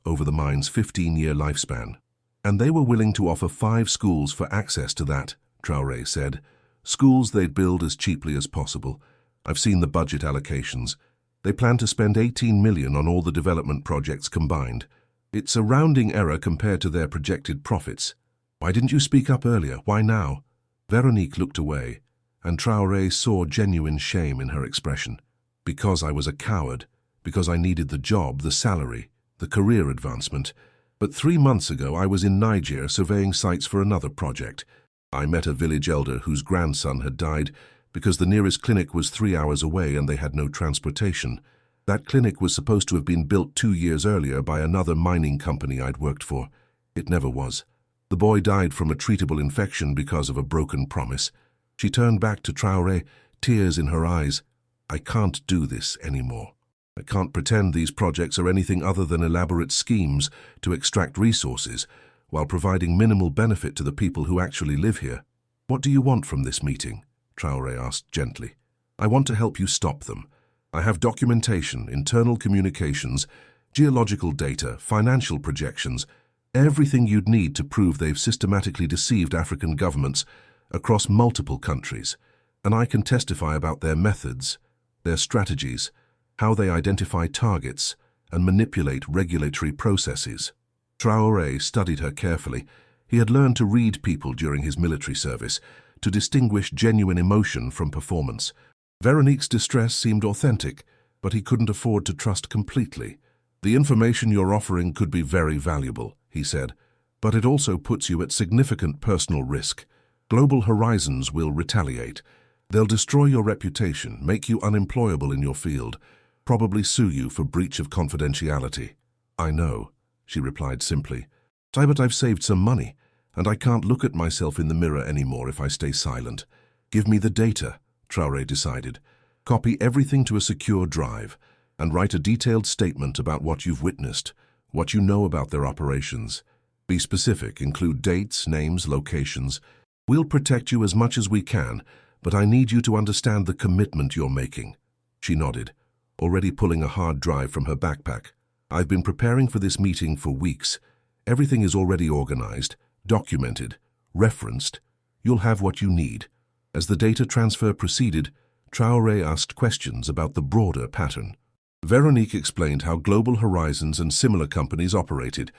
over the mine's 15-year lifespan. And they were willing to offer 5 schools for access to that," Traoré said. "Schools they'd build as cheaply as possible. I've seen the budget allocations. They plan to spend 18 million on all the development projects combined. It's a rounding error compared to their projected profits. Why didn't you speak up earlier? Why now?" Véronique looked away, and Traoré saw genuine shame in her expression. "Because I was a coward, because I needed the job, the salary, the career advancement. But 3 months ago I was in Niger surveying sites for another project. I met a village elder whose grandson had died because the nearest clinic was 3 hours away and they had no transportation. That clinic was supposed to have been built 2 years earlier by another mining company I'd worked for. It never was. The boy died from a treatable infection because of a broken promise. She turned back to Traoré, tears in her eyes. I can't do this anymore. I can't pretend these projects are anything other than elaborate schemes to extract resources while providing minimal benefit to the people who actually live here. What do you want from this meeting? Traoré asked gently. I want to help you stop them. I have documentation, internal communications, geological data, financial projections, everything you'd need to prove they've systematically deceived African governments across multiple countries, and I can testify about their methods, their strategies, how they identify targets and manipulate regulatory processes. Traoré studied her carefully. He had learned to read people during his military service, to distinguish genuine emotion from performance. Veronique's distress seemed authentic, but he couldn't afford to trust completely. The information you're offering could be very valuable, he said, but it also puts you at significant personal risk. Global Horizons will retaliate. They'll destroy your reputation, make you unemployable in your field, probably sue you for breach of confidentiality. I know, she replied simply. But I've saved some money, and I can't look at myself in the mirror anymore if I stay silent. Give me the data, Traoré decided. Copy everything to a secure drive, and write a detailed statement about what you've witnessed, what you know about their operations. Be specific, include dates, names, locations. We'll protect you as much as we can, but I need you to understand the commitment you're making. She nodded, already pulling a hard drive from her backpack. I've been preparing for this meeting for weeks. Everything is already organized, documented, referenced. You'll have what you need. As the data transfer proceeded, Traoré asked questions about the broader pattern. Veronique explained how Global Horizons and similar companies operated,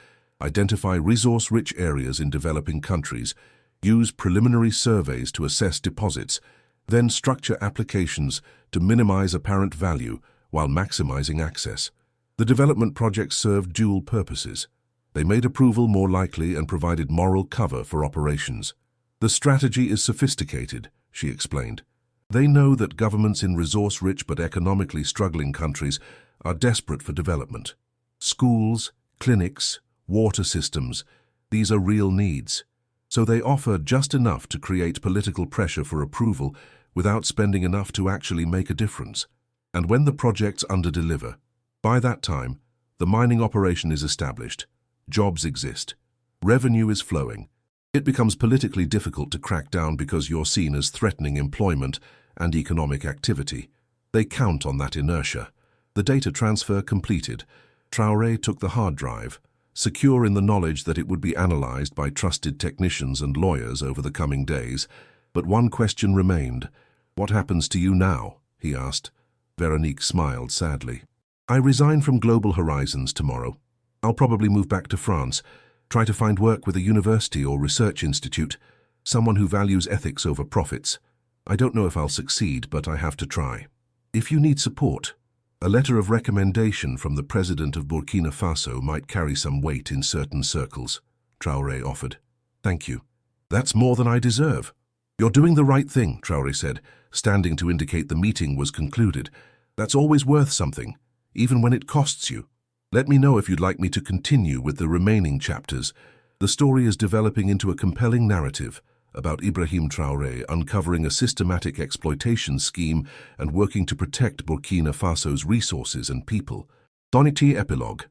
identify resource-rich areas in developing countries, use preliminary surveys to assess deposits, then structure applications to minimize apparent value while maximizing access. The development projects served dual purposes. They made approval more likely and provided moral cover for operations. The strategy is sophisticated, she explained. They know that governments in resource-rich but economically struggling countries are desperate for development. Schools, clinics, water systems, these are real needs. So they offer just enough to create political pressure for approval without spending enough to actually make a difference. And when the projects underdeliver, by that time, the mining operation is established, jobs exist, revenue is flowing. It becomes politically difficult to crack down because you're seen as threatening employment and economic activity. They count on that inertia. The data transfer completed. Traoré took the hard drive, secure in the knowledge that it would be analyzed by trusted technicians and lawyers over the coming days. But one question remained. What happens to you now? He asked. Veronique smiled sadly. I resign from Global Horizons tomorrow. I'll probably move back to France, try to find work with a university or research institute, someone who values ethics over profits. I don't know if I'll succeed, but I have to try. If you need support, a letter of recommendation from the president of Burkina Faso might carry some weight in certain circles, Traoré offered. Thank you. That's more than I deserve. You're doing the right thing, Traoré said, standing to indicate the meeting was concluded. That's always worth something, even when it costs you. Let me know if you'd like me to continue with the remaining chapters. The story is developing into a compelling narrative about Ibrahim Traoré uncovering a systematic exploitation scheme and working to protect Burkina Faso's resources and people. Donity Epilogue.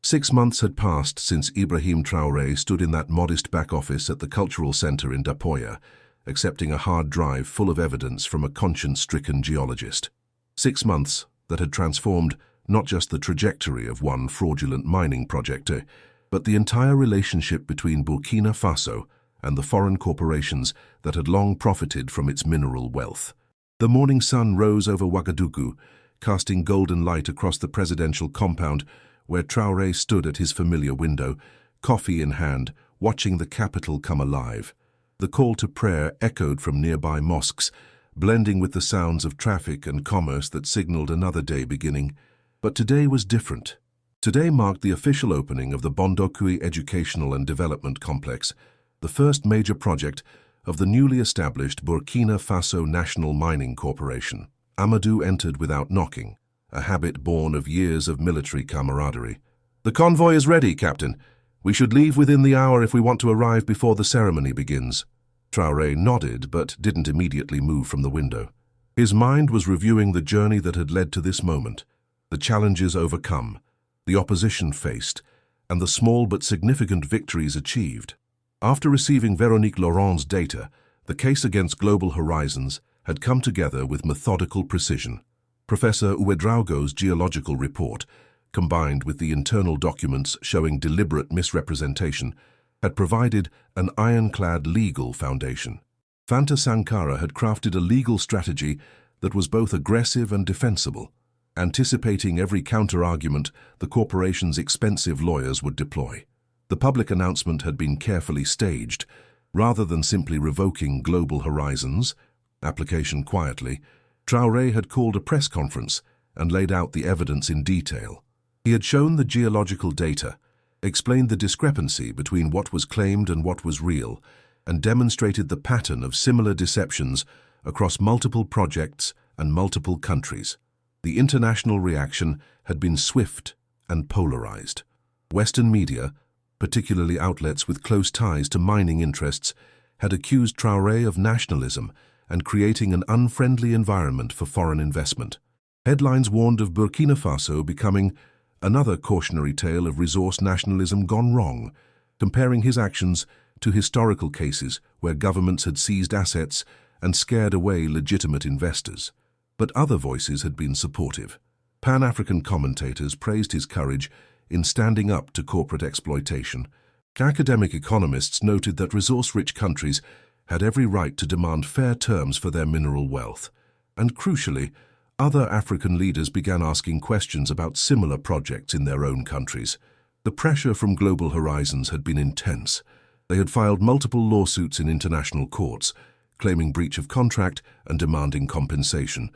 6 months had passed since Ibrahim Traoré stood in that modest back office at the cultural center in Dapoya, accepting a hard drive full of evidence from a conscience-stricken geologist. 6 months that had transformed not just the trajectory of one fraudulent mining project, but the entire relationship between Burkina Faso and the foreign corporations that had long profited from its mineral wealth. The morning sun rose over Ouagadougou, casting golden light across the presidential compound where Traoré stood at his familiar window, coffee in hand, watching the capital come alive. The call to prayer echoed from nearby mosques, blending with the sounds of traffic and commerce that signaled another day beginning. But today was different. Today marked the official opening of the Bondokui Educational and Development Complex, the first major project of the newly established Burkina Faso National Mining Corporation. Amadou entered without knocking, a habit born of years of military camaraderie. "The convoy is ready, Captain. We should leave within the hour if we want to arrive before the ceremony begins." Traoré nodded but didn't immediately move from the window. His mind was reviewing the journey that had led to this moment, the challenges overcome, the opposition faced, and the small but significant victories achieved. After receiving Véronique Laurent's data, the case against Global Horizons had come together with methodical precision. Professor Ouedraogo's geological report, combined with the internal documents showing deliberate misrepresentation, had provided an ironclad legal foundation. Fanta Sankara had crafted a legal strategy that was both aggressive and defensible, anticipating every counter-argument the corporation's expensive lawyers would deploy. The public announcement had been carefully staged. Rather than simply revoking Global Horizons' application quietly, Traoré had called a press conference and laid out the evidence in detail. He had shown the geological data, explained the discrepancy between what was claimed and what was real, and demonstrated the pattern of similar deceptions across multiple projects and multiple countries. The international reaction had been swift and polarized. Western media, particularly outlets with close ties to mining interests, had accused Traoré of nationalism and creating an unfriendly environment for foreign investment. Headlines warned of Burkina Faso becoming another cautionary tale of resource nationalism gone wrong, comparing his actions to historical cases where governments had seized assets and scared away legitimate investors. But other voices had been supportive. Pan-African commentators praised his courage in standing up to corporate exploitation. Academic economists noted that resource-rich countries had every right to demand fair terms for their mineral wealth. And crucially, other African leaders began asking questions about similar projects in their own countries. The pressure from Global Horizons had been intense. They had filed multiple lawsuits in international courts, claiming breach of contract and demanding compensation.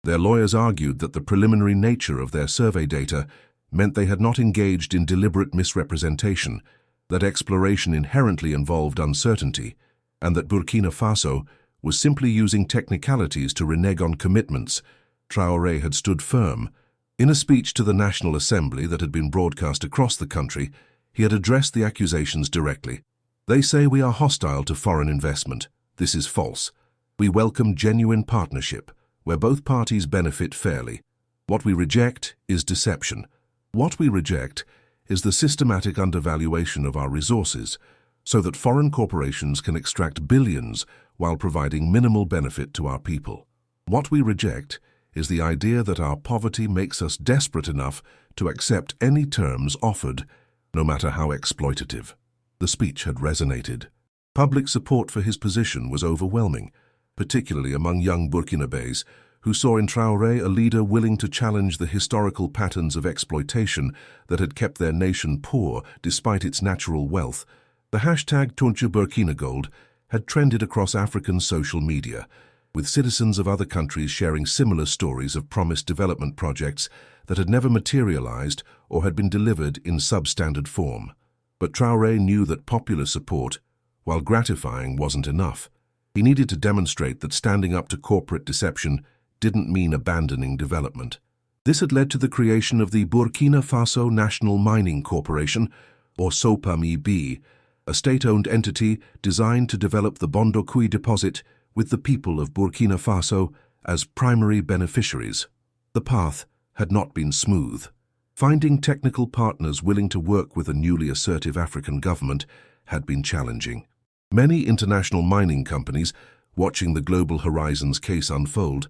Their lawyers argued that the preliminary nature of their survey data meant they had not engaged in deliberate misrepresentation, that exploration inherently involved uncertainty, and that Burkina Faso was simply using technicalities to renege on commitments. Traoré had stood firm. In a speech to the National Assembly that had been broadcast across the country, he had addressed the accusations directly. "They say we are hostile to foreign investment. This is false. We welcome genuine partnership, where both parties benefit fairly. What we reject is deception. What we reject is the systematic undervaluation of our resources, so that foreign corporations can extract billions while providing minimal benefit to our people. What we reject is the idea that our poverty makes us desperate enough to accept any terms offered, no matter how exploitative." The speech had resonated. Public support for his position was overwhelming, particularly among young Burkinabés, who saw in Traoré a leader willing to challenge the historical patterns of exploitation that had kept their nation poor despite its natural wealth. The hashtag #TunchaBurkinaGold had trended across African social media, with citizens of other countries sharing similar stories of promised development projects that had never materialized or had been delivered in substandard form. But Traoré knew that popular support, while gratifying, wasn't enough. He needed to demonstrate that standing up to corporate deception didn't mean abandoning development. This had led to the creation of the Burkina Faso National Mining Corporation, or SOPAMIB, a state-owned entity designed to develop the Bondokui deposit with the people of Burkina Faso as primary beneficiaries. The path had not been smooth. Finding technical partners willing to work with a newly assertive African government had been challenging. Many international mining companies, watching the Global Horizons case unfold,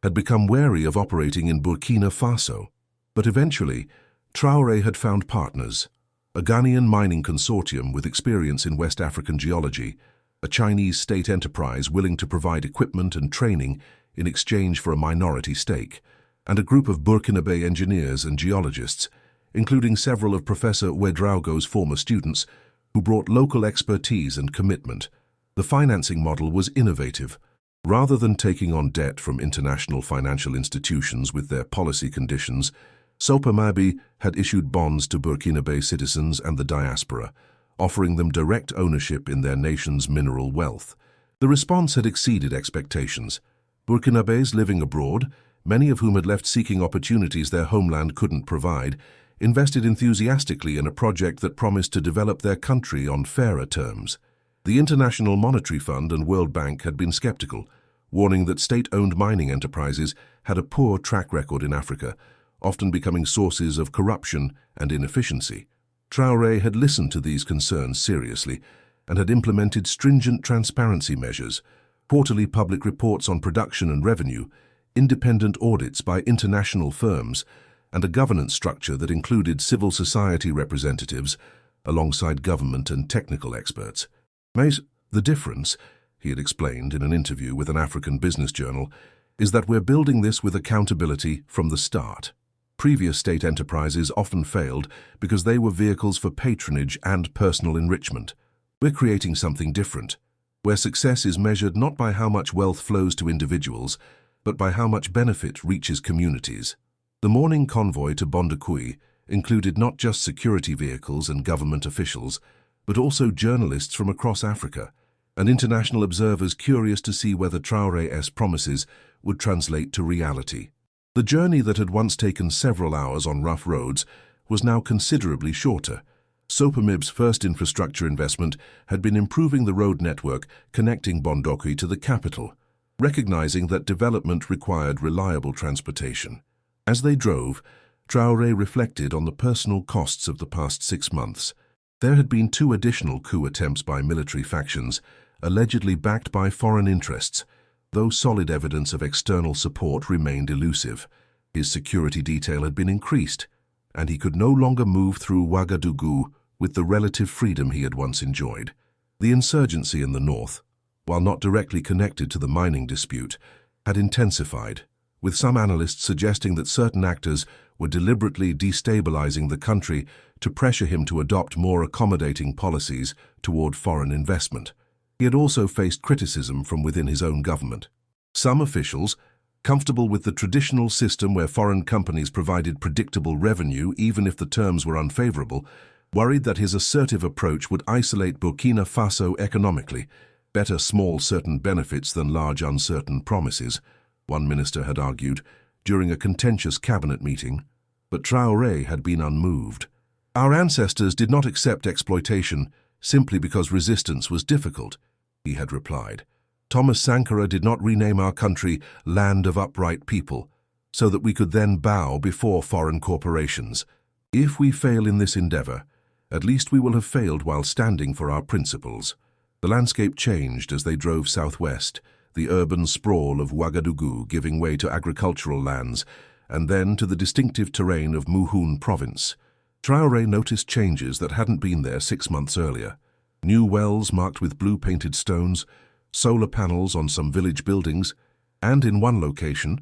had become wary of operating in Burkina Faso. But eventually, Traoré had found partners: a Ghanaian mining consortium with experience in West African geology, a Chinese state enterprise willing to provide equipment and training in exchange for a minority stake, and a group of Burkinabé engineers and geologists, including several of Professor Ouedraogo's former students, who brought local expertise and commitment. The financing model was innovative. Rather than taking on debt from international financial institutions with their policy conditions, SOPAMIB had issued bonds to Burkinabé citizens and the diaspora, offering them direct ownership in their nation's mineral wealth. The response had exceeded expectations. Burkinabés living abroad, many of whom had left seeking opportunities their homeland couldn't provide, invested enthusiastically in a project that promised to develop their country on fairer terms. The International Monetary Fund and World Bank had been skeptical, warning that state-owned mining enterprises had a poor track record in Africa, often becoming sources of corruption and inefficiency. Traoré had listened to these concerns seriously and had implemented stringent transparency measures, quarterly public reports on production and revenue, independent audits by international firms, and a governance structure that included civil society representatives alongside government and technical experts. "Mate, the difference," he had explained in an interview with an African business journal, "is that we're building this with accountability from the start. Previous state enterprises often failed because they were vehicles for patronage and personal enrichment. We're creating something different, where success is measured not by how much wealth flows to individuals, but by how much benefit reaches communities." The morning convoy to Bondoukou included not just security vehicles and government officials, but also journalists from across Africa, and international observers curious to see whether Traoré's promises would translate to reality. The journey that had once taken several hours on rough roads was now considerably shorter. SOPAMIB's first infrastructure investment had been improving the road network connecting Bondoukou to the capital, recognizing that development required reliable transportation. As they drove, Traoré reflected on the personal costs of the past 6 months. There had been 2 additional coup attempts by military factions, allegedly backed by foreign interests, though solid evidence of external support remained elusive. His security detail had been increased, and he could no longer move through Ouagadougou with the relative freedom he had once enjoyed. The insurgency in the north, while not directly connected to the mining dispute, had intensified, with some analysts suggesting that certain actors were deliberately destabilizing the country to pressure him to adopt more accommodating policies toward foreign investment. He had also faced criticism from within his own government. Some officials, comfortable with the traditional system where foreign companies provided predictable revenue even if the terms were unfavorable, worried that his assertive approach would isolate Burkina Faso economically. Better small certain benefits than large uncertain promises, one minister had argued during a contentious cabinet meeting, but Traoré had been unmoved. "Our ancestors did not accept exploitation simply because resistance was difficult," he had replied. "Thomas Sankara did not rename our country Land of Upright People, so that we could then bow before foreign corporations. If we fail in this endeavor, at least we will have failed while standing for our principles." The landscape changed as they drove southwest, the urban sprawl of Ouagadougou giving way to agricultural lands, and then to the distinctive terrain of Mouhoun province. Traoré noticed changes that hadn't been there 6 months earlier. New wells marked with blue-painted stones, solar panels on some village buildings, and in one location,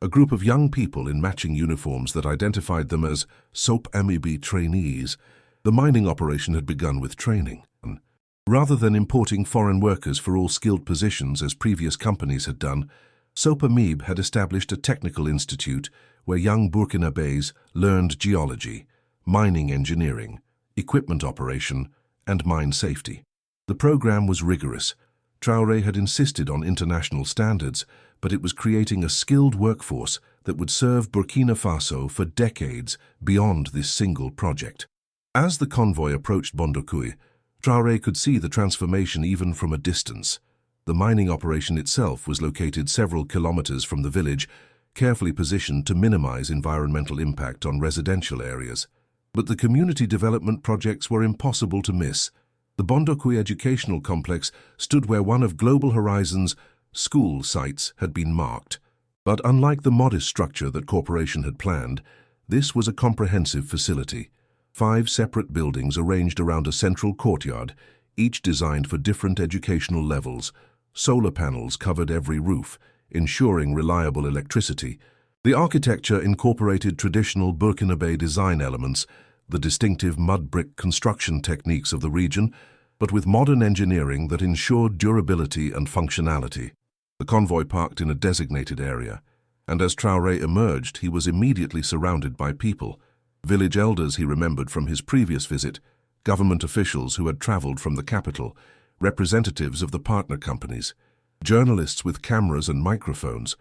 a group of young people in matching uniforms that identified them as SOPAMIB trainees. The mining operation had begun with training. Rather than importing foreign workers for all skilled positions as previous companies had done, SOPAMIB had established a technical institute where young Burkinabés learned geology, mining engineering, equipment operation, and mine safety. The program was rigorous. Traoré had insisted on international standards, but it was creating a skilled workforce that would serve Burkina Faso for decades beyond this single project. As the convoy approached Bondoukou, Traoré could see the transformation even from a distance. The mining operation itself was located several kilometers from the village, carefully positioned to minimize environmental impact on residential areas. But the community development projects were impossible to miss. The Bondoukou educational complex stood where one of Global Horizon's school sites had been marked. But unlike the modest structure that corporation had planned, this was a comprehensive facility. 5 separate buildings arranged around a central courtyard, each designed for different educational levels. Solar panels covered every roof, ensuring reliable electricity. The architecture incorporated traditional Burkinabé design elements, the distinctive mud brick construction techniques of the region, but with modern engineering that ensured durability and functionality. The convoy parked in a designated area, and as Traoré emerged, he was immediately surrounded by people. Village elders he remembered from his previous visit, government officials who had traveled from the capital, representatives of the partner companies, journalists with cameras and microphones,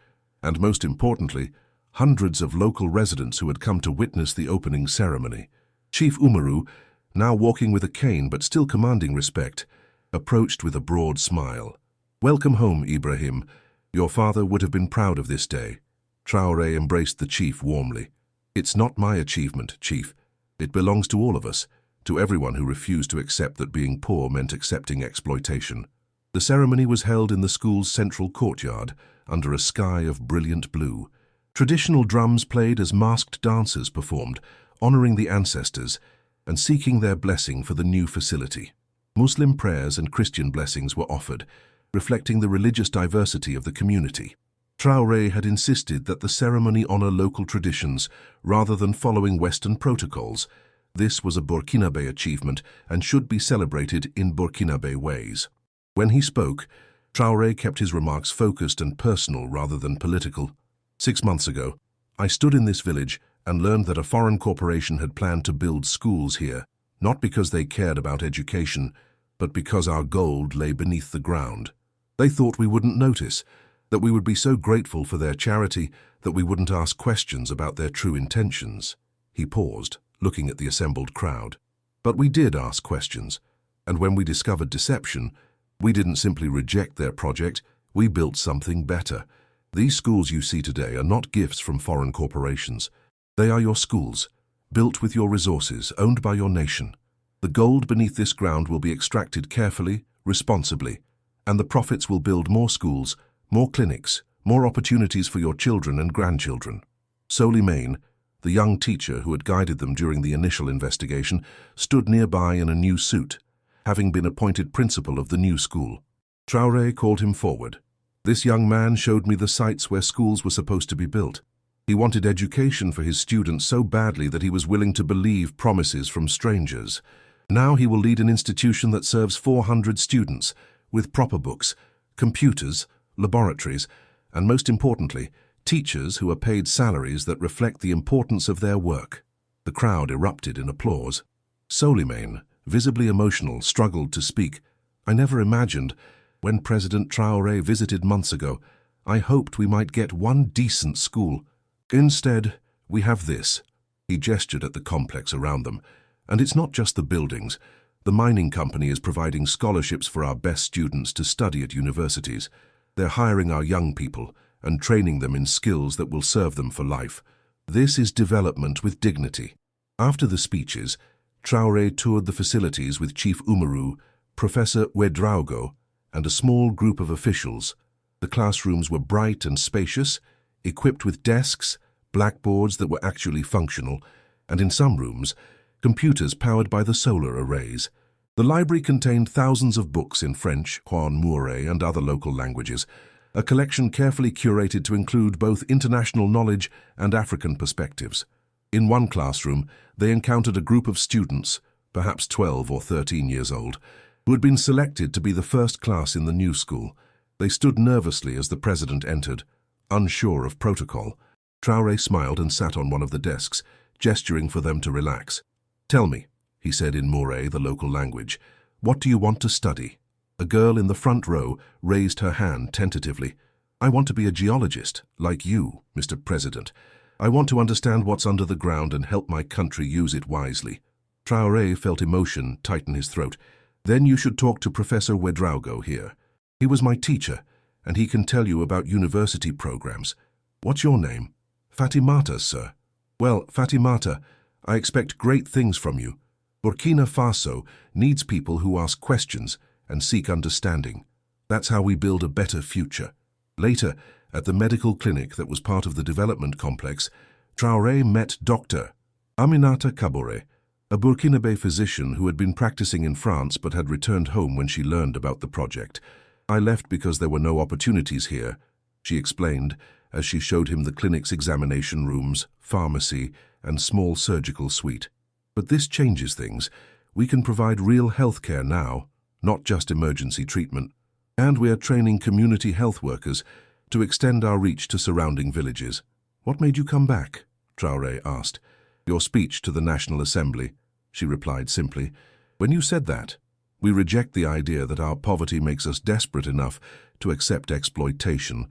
and most importantly, hundreds of local residents who had come to witness the opening ceremony. Chief Umaru, now walking with a cane but still commanding respect, approached with a broad smile. "Welcome home, Ibrahim. Your father would have been proud of this day." Traoré embraced the chief warmly. "It's not my achievement, Chief. It belongs to all of us, to everyone who refused to accept that being poor meant accepting exploitation." The ceremony was held in the school's central courtyard, under a sky of brilliant blue. Traditional drums played as masked dancers performed, honoring the ancestors and seeking their blessing for the new facility. Muslim prayers and Christian blessings were offered, reflecting the religious diversity of the community. Traoré had insisted that the ceremony honor local traditions rather than following Western protocols. This was a Burkinabe achievement and should be celebrated in Burkinabe ways. When he spoke, Traoré kept his remarks focused and personal rather than political. 6 months ago, I stood in this village and learned that a foreign corporation had planned to build schools here, not because they cared about education, but because our gold lay beneath the ground. They thought we wouldn't notice, that we would be so grateful for their charity that we wouldn't ask questions about their true intentions. He paused, looking at the assembled crowd. But we did ask questions, and when we discovered deception, we didn't simply reject their project, we built something better. These schools you see today are not gifts from foreign corporations. They are your schools, built with your resources, owned by your nation. The gold beneath this ground will be extracted carefully, responsibly, and the profits will build more schools, more clinics, more opportunities for your children and grandchildren. Soleiman, the young teacher who had guided them during the initial investigation, stood nearby in a new suit, having been appointed principal of the new school. Traoré called him forward. This young man showed me the sites where schools were supposed to be built. He wanted education for his students so badly that he was willing to believe promises from strangers. Now he will lead an institution that serves 400 students, with proper books, computers, laboratories, and most importantly, teachers who are paid salaries that reflect the importance of their work. The crowd erupted in applause. Soleiman, visibly emotional, struggled to speak. "I never imagined, when President Traoré visited months ago, I hoped we might get one decent school. Instead, we have this." He gestured at the complex around them. "And it's not just the buildings. The mining company is providing scholarships for our best students to study at universities. They're hiring our young people and training them in skills that will serve them for life. This is development with dignity." After the speeches, Traoré toured the facilities with Chief Umaru, Professor Ouedraogo, and a small group of officials. The classrooms were bright and spacious, equipped with desks, blackboards that were actually functional, and in some rooms, computers powered by the solar arrays. The library contained thousands of books in French, Juan Moure, and other local languages, a collection carefully curated to include both international knowledge and African perspectives. In one classroom, they encountered a group of students, perhaps 12 or 13 years old, who had been selected to be the first class in the new school. They stood nervously as the president entered, unsure of protocol. Traoré smiled and sat on one of the desks, gesturing for them to relax. "Tell me," he said in Moure, the local language, "what do you want to study?" A girl in the front row raised her hand tentatively. "I want to be a geologist, like you, Mr. President. I want to understand what's under the ground and help my country use it wisely." Traoré felt emotion tighten his throat. "Then you should talk to Professor Ouedraogo here. He was my teacher, and he can tell you about university programs. What's your name?" "Fatimata, sir." "Well, Fatimata, I expect great things from you. Burkina Faso needs people who ask questions and seek understanding. That's how we build a better future." Later, at the medical clinic that was part of the development complex, Traoré met Dr. Aminata Kabore, a Burkinabe physician who had been practicing in France but had returned home when she learned about the project. "I left because there were no opportunities here," she explained as she showed him the clinic's examination rooms, pharmacy, and small surgical suite. "But this changes things. We can provide real health care now, not just emergency treatment. And we are training community health workers to extend our reach to surrounding villages." "What made you come back?" Traoré asked. "Your speech to the National Assembly," she replied simply. "When you said that, we reject the idea that our poverty makes us desperate enough to accept exploitation.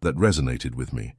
That resonated with me.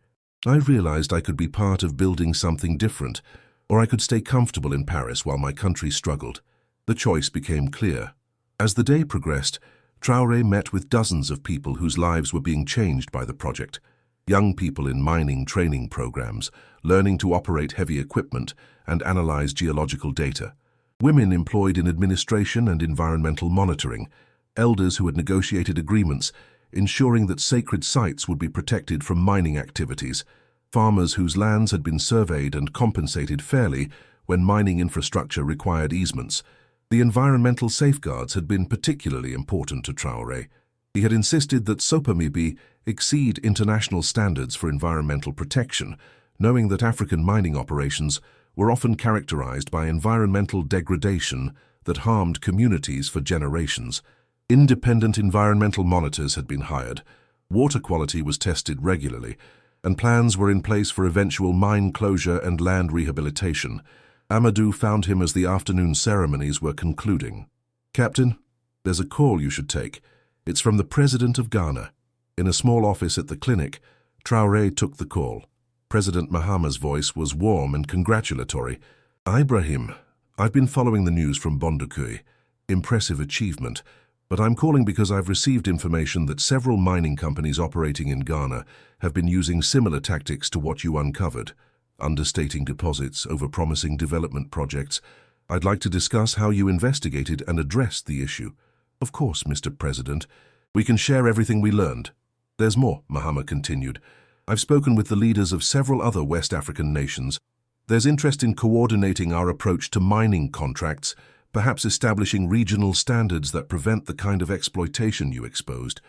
I realized I could be part of building something different, or I could stay comfortable in Paris while my country struggled. The choice became clear. As the day progressed, Traoré met with dozens of people whose lives were being changed by the project. Young people in mining training programs, learning to operate heavy equipment and analyze geological data. Women employed in administration and environmental monitoring. Elders who had negotiated agreements, ensuring that sacred sites would be protected from mining activities. Farmers whose lands had been surveyed and compensated fairly when mining infrastructure required easements. The environmental safeguards had been particularly important to Traoré. He had insisted that SOPAMIB exceed international standards for environmental protection, knowing that African mining operations were often characterized by environmental degradation that harmed communities for generations. Independent environmental monitors had been hired, water quality was tested regularly, and plans were in place for eventual mine closure and land rehabilitation. Amadou found him as the afternoon ceremonies were concluding. "Captain, there's a call you should take. It's from the President of Ghana." In a small office at the clinic, Traoré took the call. President Mahama's voice was warm and congratulatory. "Ibrahim, I've been following the news from Bondoukoui. Impressive achievement. But I'm calling because I've received information that several mining companies operating in Ghana have been using similar tactics to what you uncovered. Understating deposits, overpromising development projects. I'd like to discuss how you investigated and addressed the issue." "Of course, Mr. President. We can share everything we learned." "There's more," Mahama continued. "I've spoken with the leaders of several other West African nations. There's interest in coordinating our approach to mining contracts, perhaps establishing regional standards that prevent the kind of exploitation you exposed.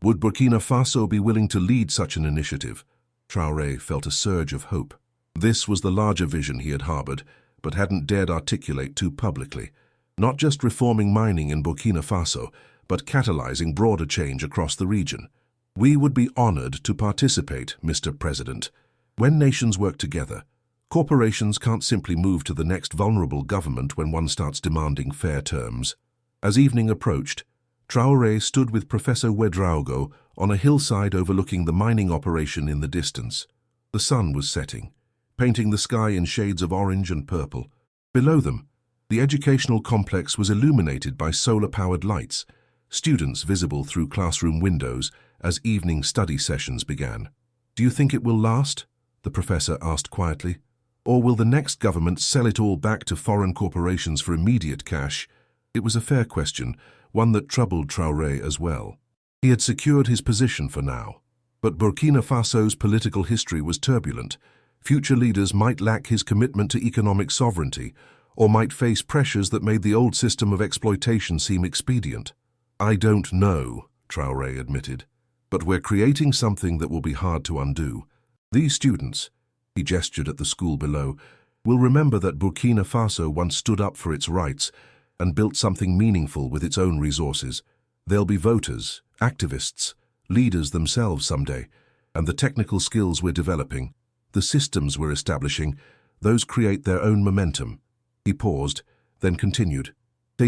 Would Burkina Faso be willing to lead such an initiative?" Traoré felt a surge of hope. This was the larger vision he had harbored, but hadn't dared articulate too publicly. Not just reforming mining in Burkina Faso, but catalyzing broader change across the region. "We would be honored to participate, Mr. President. When nations work together, corporations can't simply move to the next vulnerable government when one starts demanding fair terms." As evening approached, Traoré stood with Professor Ouedraogo on a hillside overlooking the mining operation in the distance. The sun was setting, painting the sky in shades of orange and purple. Below them, the educational complex was illuminated by solar-powered lights, students visible through classroom windows as evening study sessions began. "Do you think it will last?" the professor asked quietly. "Or will the next government sell it all back to foreign corporations for immediate cash?" It was a fair question, one that troubled Traoré as well. He had secured his position for now, but Burkina Faso's political history was turbulent. Future leaders might lack his commitment to economic sovereignty, or might face pressures that made the old system of exploitation seem expedient. "I don't know," Traoré admitted, "but we're creating something that will be hard to undo. These students," he gestured at the school below, "will remember that Burkina Faso once stood up for its rights and built something meaningful with its own resources. They'll be voters, activists, leaders themselves someday, and the technical skills we're developing, the systems we're establishing, those create their own momentum." He paused, then continued.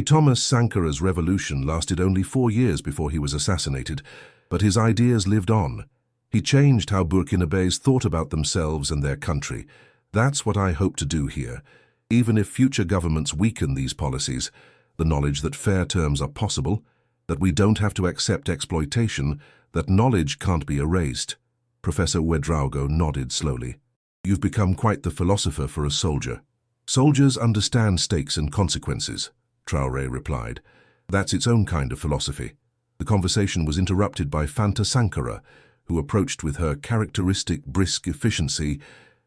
Thomas Sankara's revolution lasted only 4 years before he was assassinated, but his ideas lived on. He changed how Burkinabés thought about themselves and their country. That's what I hope to do here. Even if future governments weaken these policies, the knowledge that fair terms are possible, that we don't have to accept exploitation, that knowledge can't be erased. Professor Ouedraogo nodded slowly. "You've become quite the philosopher for a soldier." "Soldiers understand stakes and consequences," Traoré replied. "That's its own kind of philosophy." The conversation was interrupted by Fanta Sankara, who approached with her characteristic brisk efficiency.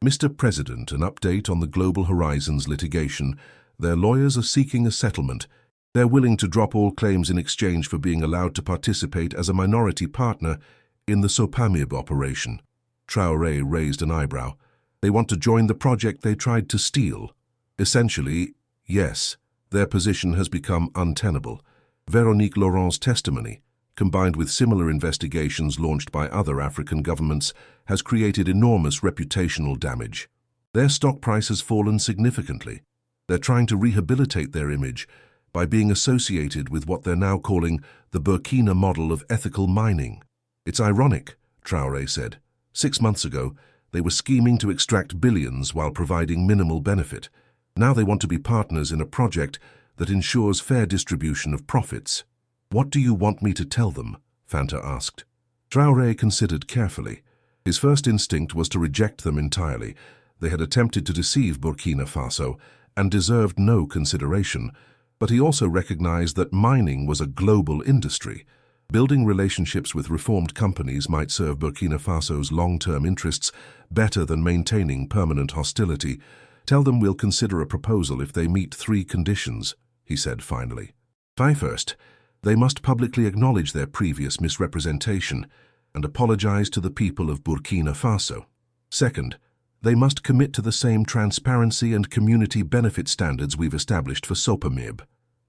"Mr. President, an update on the Global Horizons litigation. Their lawyers are seeking a settlement. They're willing to drop all claims in exchange for being allowed to participate as a minority partner in the SOPAMIB operation." Traoré raised an eyebrow. "They want to join the project they tried to steal." "Essentially, yes. Their position has become untenable." Véronique Laurent's testimony, combined with similar investigations launched by other African governments, has created enormous reputational damage. Their stock price has fallen significantly. They're trying to rehabilitate their image by being associated with what they're now calling the Burkina model of ethical mining. "It's ironic," Traoré said. 6 months ago, they were scheming to extract billions while providing minimal benefit. Now they want to be partners in a project that ensures fair distribution of profits. What do you want me to tell them? Fanta asked. Traoré considered carefully. His first instinct was to reject them entirely. They had attempted to deceive Burkina Faso and deserved no consideration, but he also recognized that mining was a global industry. Building relationships with reformed companies might serve Burkina Faso's long-term interests better than maintaining permanent hostility. Tell them we'll consider a proposal if they meet 3 conditions, he said finally. First, they must publicly acknowledge their previous misrepresentation and apologize to the people of Burkina Faso. Second, they must commit to the same transparency and community benefit standards we've established for SOPAMIB.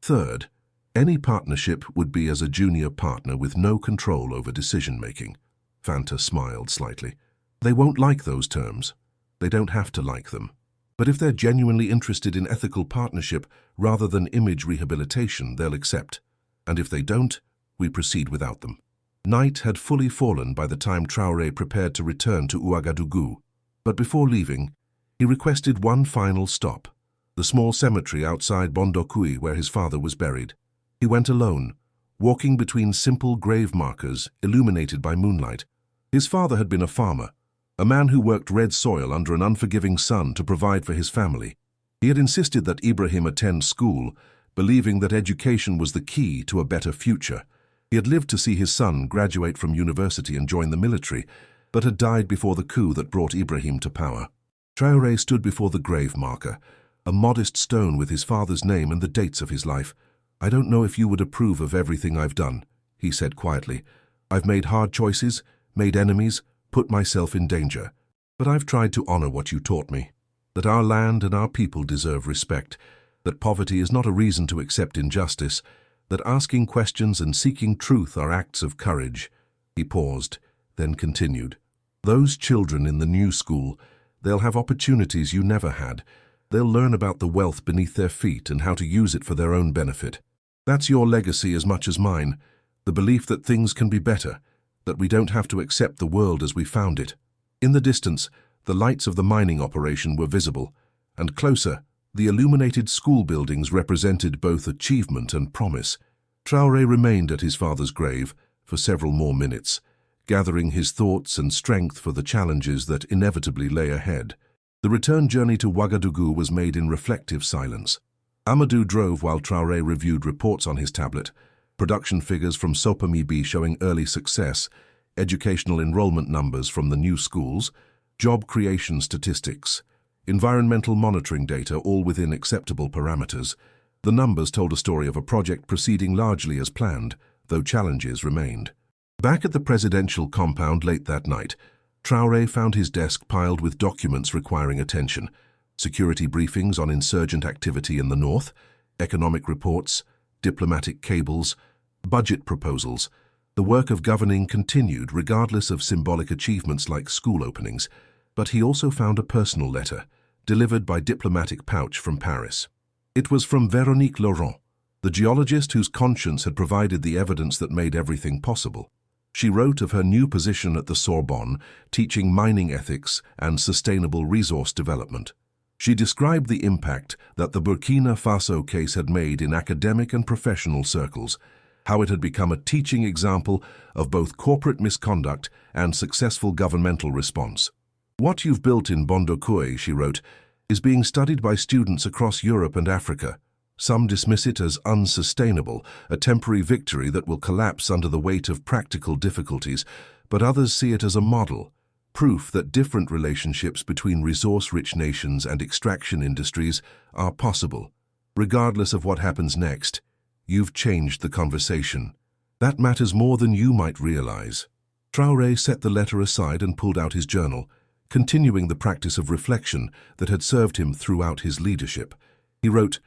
Third, any partnership would be as a junior partner with no control over decision-making. Fanta smiled slightly. They won't like those terms. They don't have to like them. But if they're genuinely interested in ethical partnership rather than image rehabilitation, they'll accept. And if they don't, we proceed without them. Night had fully fallen by the time Traoré prepared to return to Ouagadougou. But before leaving, he requested one final stop, the small cemetery outside Bondokui where his father was buried. He went alone, walking between simple grave markers illuminated by moonlight. His father had been a farmer, a man who worked red soil under an unforgiving sun to provide for his family. He had insisted that Ibrahim attend school, believing that education was the key to a better future. He had lived to see his son graduate from university and join the military, but had died before the coup that brought Ibrahim to power. Traoré stood before the grave marker, a modest stone with his father's name and the dates of his life. "I don't know if you would approve of everything I've done," he said quietly. "I've made hard choices, made enemies, put myself in danger. But I've tried to honor what you taught me, that our land and our people deserve respect, that poverty is not a reason to accept injustice, that asking questions and seeking truth are acts of courage." He paused, then continued. "Those children in the new school, they'll have opportunities you never had. They'll learn about the wealth beneath their feet and how to use it for their own benefit. That's your legacy as much as mine, the belief that things can be better, that we don't have to accept the world as we found it." In the distance, the lights of the mining operation were visible, and closer, the illuminated school buildings represented both achievement and promise. Traoré remained at his father's grave for several more minutes, gathering his thoughts and strength for the challenges that inevitably lay ahead. The return journey to Ouagadougou was made in reflective silence. Amadou drove while Traoré reviewed reports on his tablet, production figures from SOPAMIB showing early success, educational enrollment numbers from the new schools, job creation statistics, environmental monitoring data, all within acceptable parameters. The numbers told a story of a project proceeding largely as planned, though challenges remained. Back at the presidential compound late that night, Traoré found his desk piled with documents requiring attention: security briefings on insurgent activity in the north, economic reports, diplomatic cables, budget proposals. The work of governing continued regardless of symbolic achievements like school openings, but he also found a personal letter, delivered by diplomatic pouch from Paris. It was from Véronique Laurent, the geologist whose conscience had provided the evidence that made everything possible. She wrote of her new position at the Sorbonne, teaching mining ethics and sustainable resource development. She described the impact that the Burkina Faso case had made in academic and professional circles, how it had become a teaching example of both corporate misconduct and successful governmental response. "What you've built in Bondokui," she wrote, "is being studied by students across Europe and Africa. Some dismiss it as unsustainable, a temporary victory that will collapse under the weight of practical difficulties, but others see it as a model, proof that different relationships between resource-rich nations and extraction industries are possible. Regardless of what happens next, you've changed the conversation. That matters more than you might realize." Traoré set the letter aside and pulled out his journal, continuing the practice of reflection that had served him throughout his leadership. He wrote,